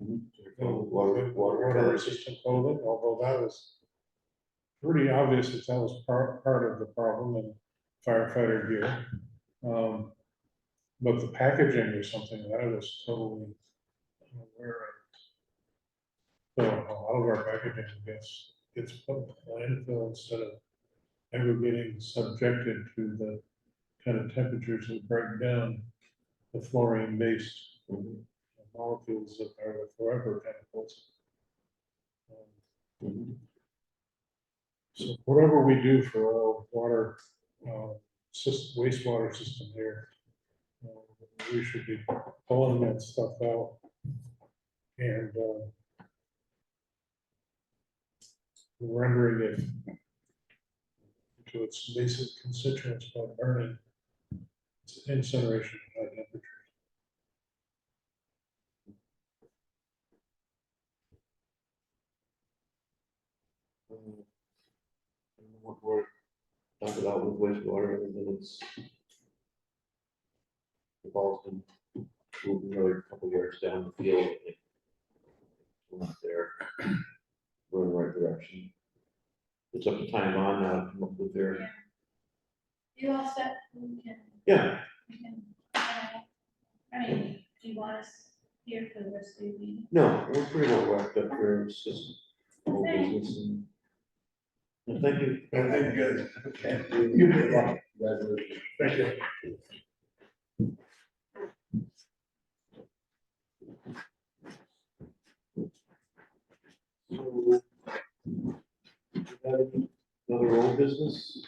water resistant clothing, although that was pretty obvious that that was part of the problem in firefighter gear. But the packaging was something that I was totally unaware of. So a lot of our packaging gets put in the landfill instead of ever getting subjected to the kind of temperatures that break down the fluorine-based molecules that are the forever chemicals. So whatever we do for our water wastewater system here, we should be pulling that stuff out and rendering it to its basic constituents by burning incineration at high temperatures. What we're talking about with wastewater, and then it's the ball's been moving another couple yards down the field. We're not there. We're in the right direction. It's up to time on now to come up with their, You all set, we can, yeah, I mean, do you want us here for the rest of the meeting? no, we're pretty well wrapped up here. It's just whole business and thank you. Thank you, guys. Okay. You did well. Congratulations. Thank you. So, another old business.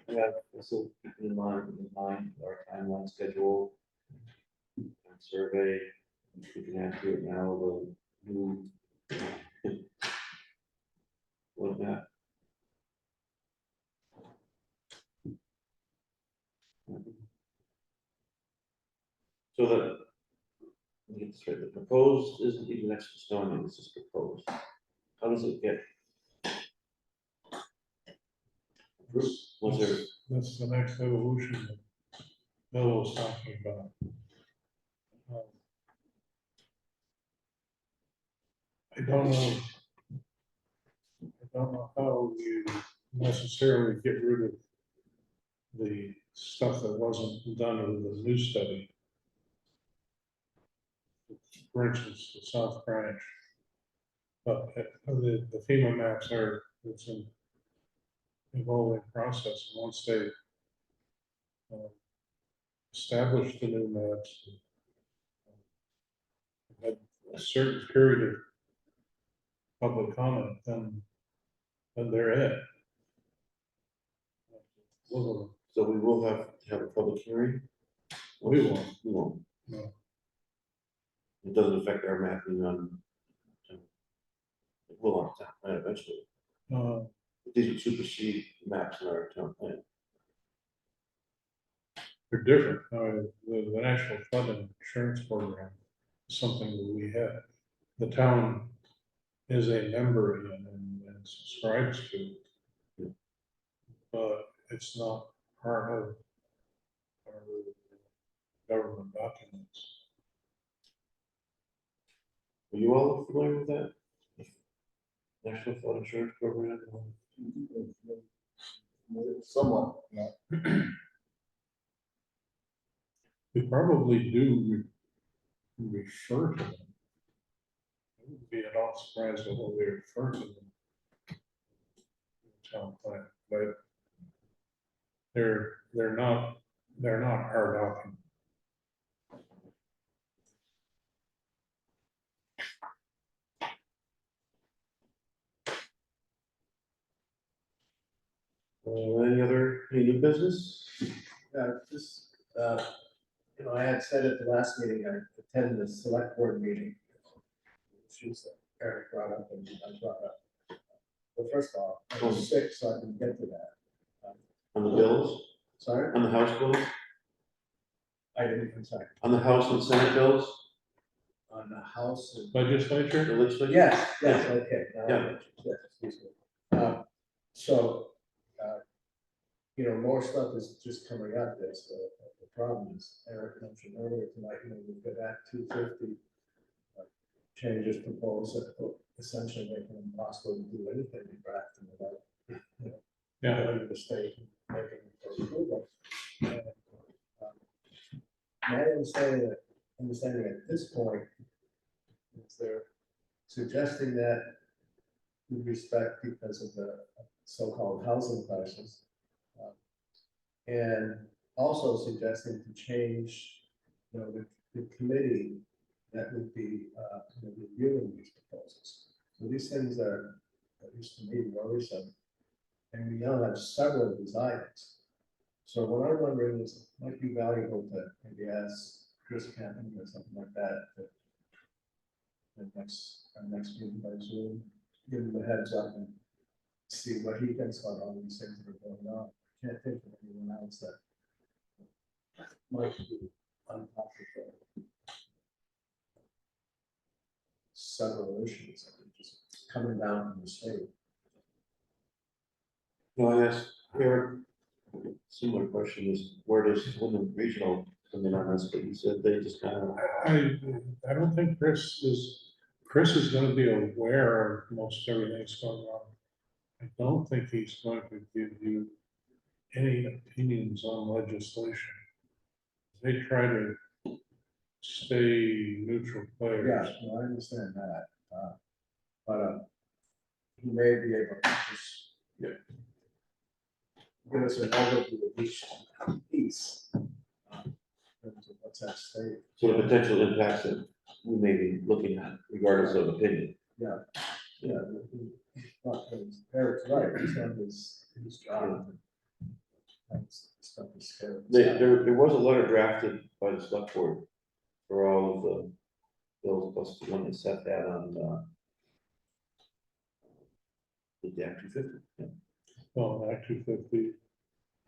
We have also keeping in mind our timeline schedule. And survey, we can add to it now, the new. What that? So the, let me get this right, the proposed isn't even next to stone, it's just proposed. How does it get? Was there, That's the next evolution that Bill was talking about. I don't know how you necessarily get rid of the stuff that wasn't done with the new study. For instance, the South Branch. But the FEMA maps are, it's an evolving process. Once they establish the new maps, had a certain period of public comment, then they're it. so we will have to have a public hearing? We won't. We won't. No. It doesn't affect our mapping on. It will on town plan eventually. These would supersede maps in our town plan. They're different. The National Flood Insurance Program something that we have, the town is a member in and subscribes to. But it's not part of our government documents. Are you all familiar with that? National Flood Insurance Program? Somewhat, yeah. We probably do refer to them. I wouldn't be at all surprised at what we refer to them. Town plan, but they're not our document. Any new business? Just, I had said at the last meeting, I attended the select board meeting. Issues that Eric brought up and I brought up. Well, first of all, I was sick, so I didn't get to that. On the bills, Sorry, on the House bills, I didn't, I'm sorry, on the House and Senate bills, on the house and. the Legislature, legislature? Yes, okay. now I Yeah. get you. Yes, excuse me. So, more stuff is just coming at this. The problem is, Eric mentioned earlier tonight, we've got Act 250 changes proposed that will essentially make it impossible to do anything in Grafton without, yeah, going to the state and making it for approval. And, My understanding at this point is they're suggesting that with respect because of the so-called housing crisis. And also suggesting to change, the committee that would be, reviewing these proposals. So these things are, at least to me, worrisome. And we now have several of these items. So what I'm wondering is, it might be valuable to maybe ask Chris Campbell or something like that, our next meeting by Zoom, give him a heads up and see what he thinks about all these things that are going on. Can't think of anyone else that might be on top of several issues that are just coming down from the state. No, I asked Eric, similar question is, where does Wyndham Regional come in on this, but he said they just kind of. I don't think Chris is gonna be aware of most everything that's going on. I don't think he's going to give you any opinions on legislation. They try to stay neutral players. Yeah, no, I understand that, but he may be able to just give us an overview of each piece. In terms of what's at stake. So the potential impacts that we may be looking at regardless of opinion. Yeah, Eric's right, it's not his job. Stuff is scary. There was a letter drafted by the select board for all of the bills, plus the one that Seth had on, the Act 250. Yeah. Well, Act 250,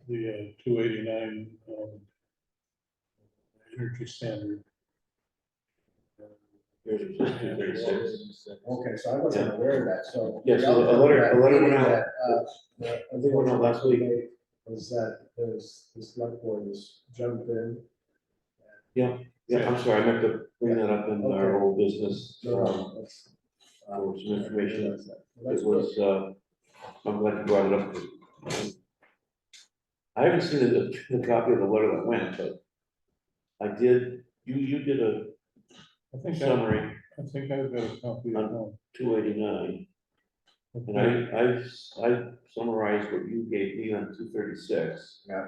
the 289, energy standard. Here's a 236. Okay, so I wasn't aware of that, so. Yeah, so the a letter outcome of that went meeting out. that, I think it went out last week. Was that there's, the select board has jumped in. Yeah, I'm sorry, I meant to bring that up in our old business, for some information. It was, I'm glad you brought it up. I haven't seen the copy of the letter that went, but I did, you did a I think summary I think I've got a copy of one. 289, and I summarized what you gave me on 236. Yeah.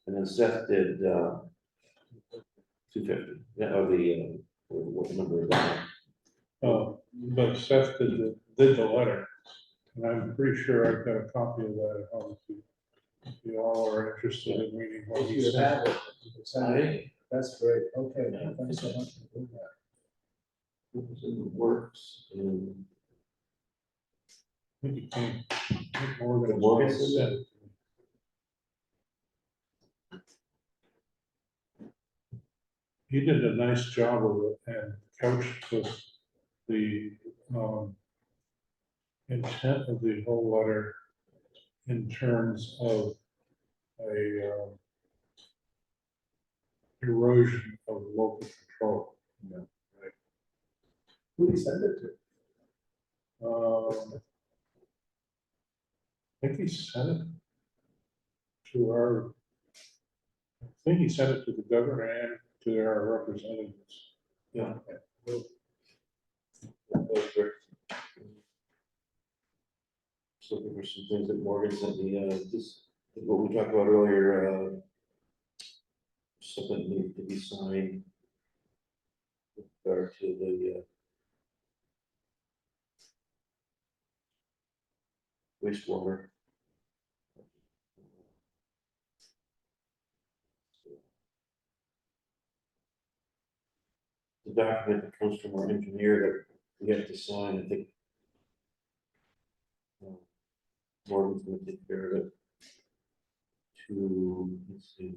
And then Seth did 250, yeah, or what number is that? But Seth did the letter, and I'm pretty sure I've got a copy of that at home. If you all are interested in reading what If he you said. have it, you can send it. That's great, okay, thanks so much for doing that. It was in the works, and I think it came more than Morgan once. said He did a nice job of it, and couched with the, intent of the whole letter in terms of a, erosion of local control. Who do you send it to? I think he sent it to our, I think he sent it to the governor and to our representatives. Yeah. So there were some things that Morgan sent me, this, what we talked about earlier, something needed to be signed. With regard to the, wastewater. The document that comes from our engineer that we have to sign, I think. Morgan's gonna take care of it. Let's see.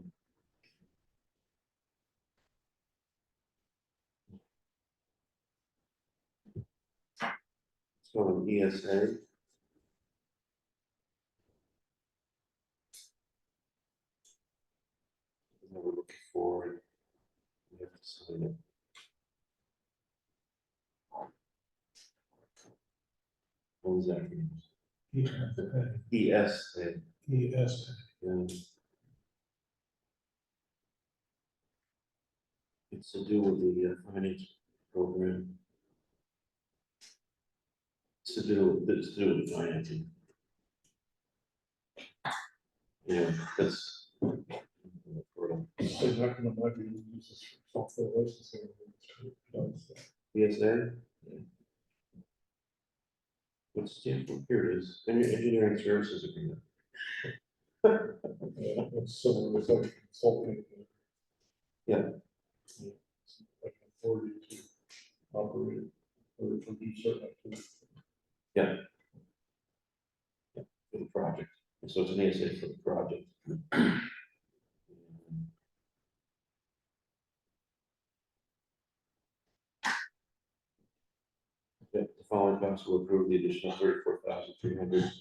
So an ESA. We're looking for. We have to sign it. What was that? ESA. Yes, Yeah. It's to do with the finance program. It's to do with the financing. Yeah, that's. They're not gonna let you use this software licensing. ESA? What's it stand for? Here it is, engineering services agreement. It's similar, it's like consulting. Yeah. Like authority to operate or to do certain activities. Yeah. Yeah, for the project, and so it's an ESA for the project. Yeah, the following council will approve the additional 34,300.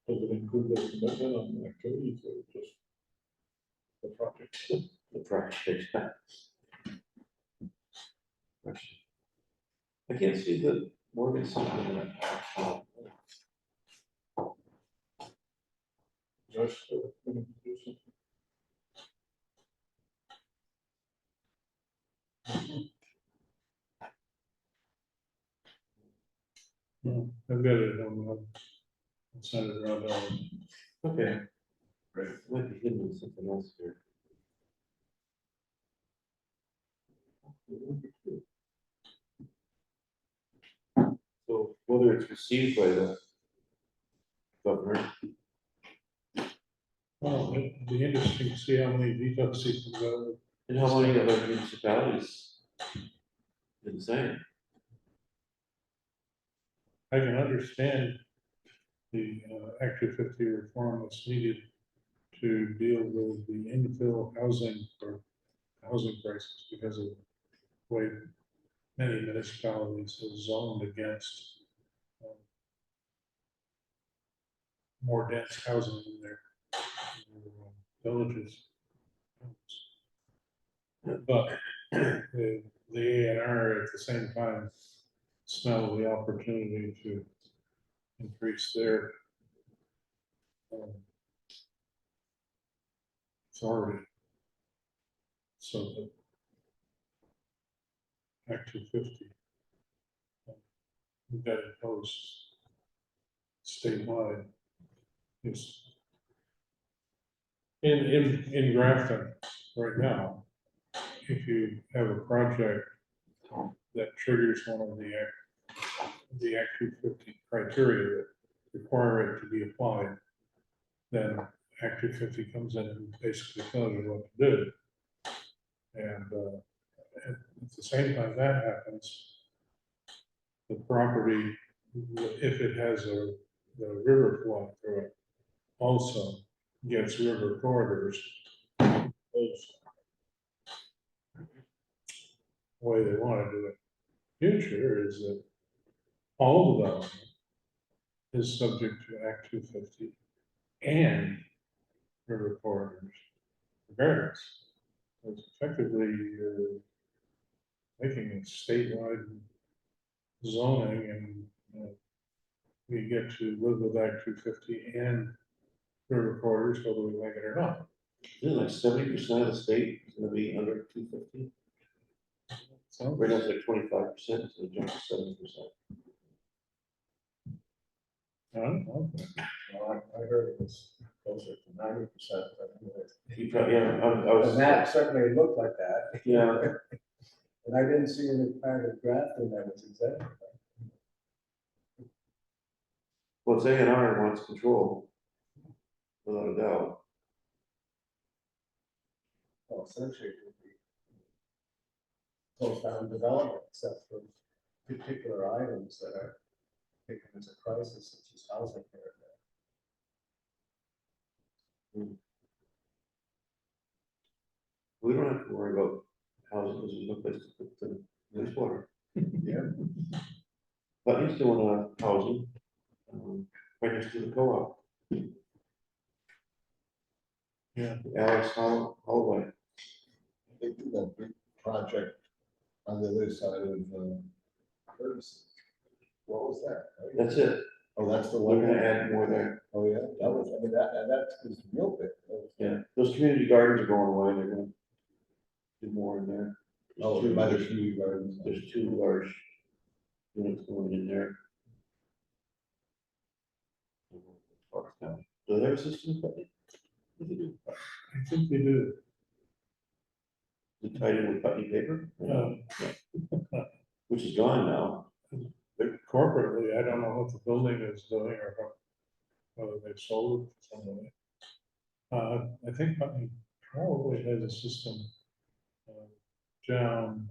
Does it include the commitment on the activities or just the project? The project. Question. I can't see the Morgan something in that. Just do something. no, I've got it on, I'll send it around. Okay. Right. Might be hidden with something else here. So whether it's received by the governor, Well, it'd be interesting to see how many vetoes he can go. and how many other municipalities did the same. I can understand the Act 250 reform that's needed to deal with the infill housing or housing crisis because of the way many municipalities have zoned against more dense housing in their villages. But the ANR at the same time smell the opportunity to increase their authority. So that Act 250 we got imposed statewide is in Grafton right now. If you have a project that triggers one of the Act 250 criteria that require it to be applied, then Act 250 comes in and basically tells you what to do. And at the same time that happens, the property if it has the river flowing through it, also gets river corridors. Those way they want to do it. Future is that all development is subject to Act 250 and river corridors regardless. It's effectively making it statewide zoning and we get to live with Act 250 and river corridors, whether we like it or not. Isn't like 70% of the state is gonna be under 250? So, Right now it's like 25%, so it jumps to 70%. I don't know. Well, I heard it was closer to 90%, but anyways. You probably, yeah, I The was, map certainly looked like that. yeah, And I didn't see any kind of drafting that was exempt. well, it's A&R wants control, without a doubt. Well, essentially, it would be closed down development, except for particular items that are taken as a crisis, such as housing here We don't have to worry about housing, because there's no place to put the wastewater. and there. But he's doing housing, right next to the co-op. Yeah. Alex Holloway. They do that big project on the other side of, Ferguson. What was that? That's it. Oh, that's the We're one. gonna add more there. Oh, yeah, that was, I mean, that is real big. That was- Yeah, those community gardens are going away, they're gonna do more in there. Oh, by the community gardens. There's 2 large units going in there. Do they have a system? Putney? What do they do? I think they do. Is it tied in with Putney paper? Which is gone now. But corporately, I don't know what the building is doing or whether they've sold it to somebody. I think Putney probably has a system down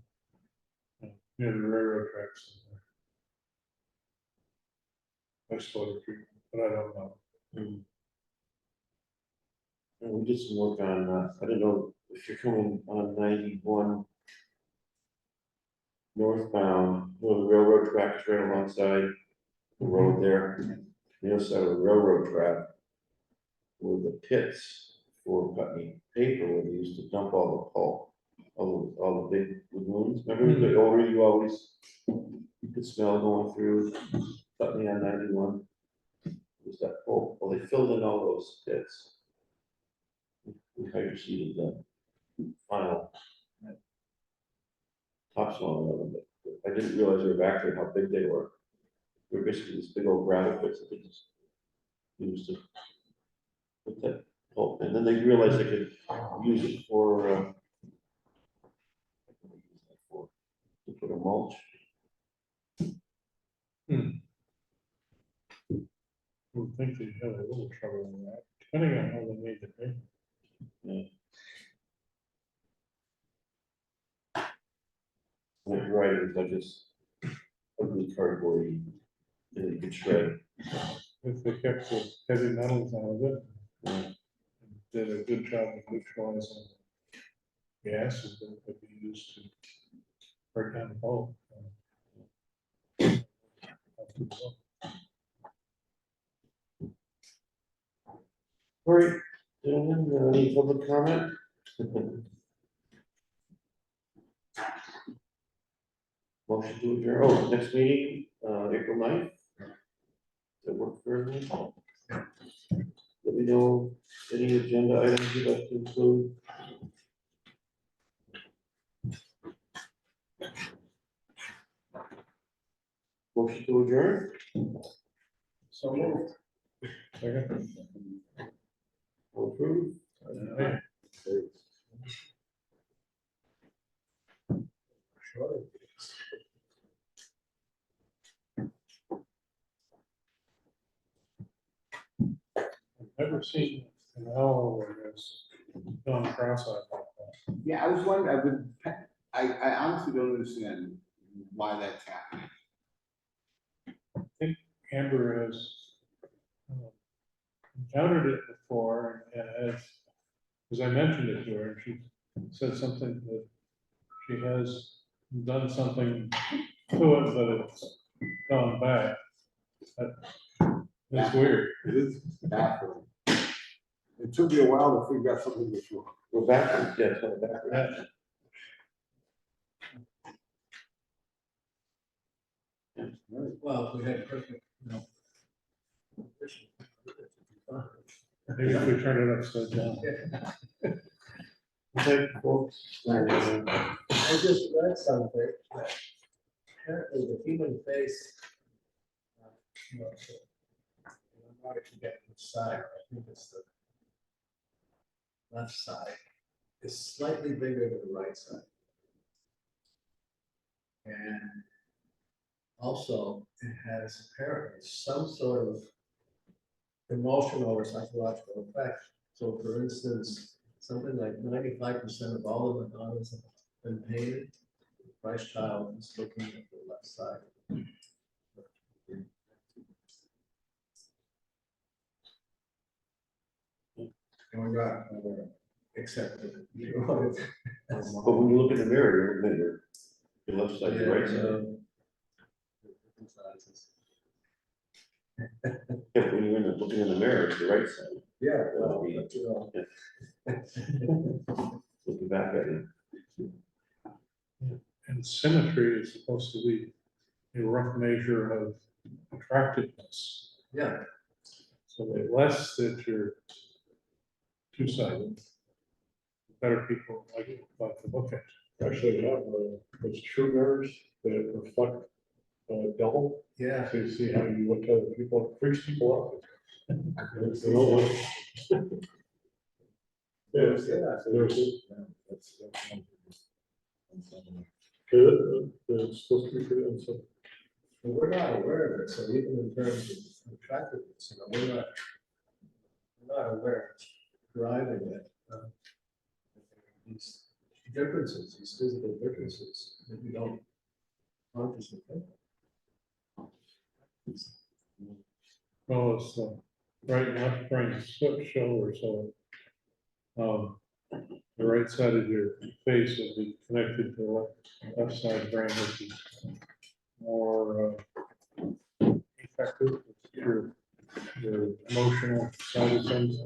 near the railroad tracks. Wastewater treatment, but I don't know. And we did some work on, I don't know if you're coming on 91 northbound, well, the railroad track is right alongside the road there. The other side of the railroad track were the pits for Putney paper, where they used to dump all the pulp, all the big lagoons. Remember the odor you always, you could smell going through Putney on 91? It was that pulp. Well, they filled in all those pits. We hydroseeded the final topsoil of them, but I didn't realize they were back there, how big they were. They were basically these big old gravel pits that they just used to put that pulp, and then they realized they could use it for, to put a mulch. I would think they have a little trouble with that, depending on how they made the paper. Right, it was like this ugly cardboard that you could shred. If they kept the heavy metals out of it, Yeah. did a good job of neutralizing the acid that could be used to break down the pulp. All right, gentlemen, any public comment? Motion to adjourn, oh, next meeting, April 9th. That work for everyone? Let me know any agenda items you'd like to include. Motion to adjourn, So moved. Second. all approved. Yeah. Sure. I've never seen an owl where it's gone cross-eyed like that. Yeah, I was wondering, I honestly don't understand why that's happening. think Amber has encountered it before, and as I mentioned it to her, she said something that she has done something to it, but it's gone back. That's weird. It is baffling. It took me a while to figure out something was wrong. Go backwards, yeah, it's going backwards. That- Well, if we had perfect, Maybe if we turn it upside down. Okay, folks. I just read something that apparently the human face. I'm not forgetting which side, I think it's the left side, is slightly bigger than the right side. And also, it has apparently some sort of emotional or psychological effect. So for instance, something like 95% of all of the Madonnas have been painted. Christ child is looking at the left side. And we're not accepting it. You know, it's- But when you look in the mirror, you're looking at your left side, your right side. Yeah, when you're looking in the mirror, it's the right side, Yeah, well, but, you know. looking back at it. And symmetry is supposed to be a rough measure of attractiveness. Yeah, So the less that you're two-sided, the better people like to look at. Actually, they have those true mirrors that reflect double, yeah. so you see how you look at other people, it freaks people out. It's an old one. Yeah, there's, it's supposed to be pretty unsafe. Well, we're not aware of it, so even in terms of attractiveness, we're not aware of driving it. These differences, these physical differences that we don't consciously think of. Well, it's right and left brain split shoulder, so the right side of your face will be connected to the left side brain, which is more effective. It's your emotional side of things.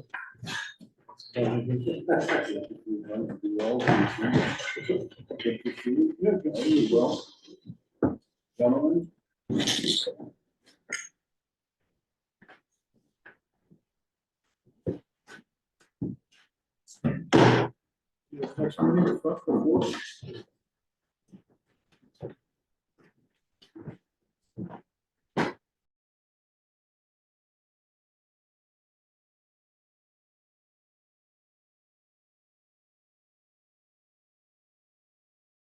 Gentlemen? Next meeting,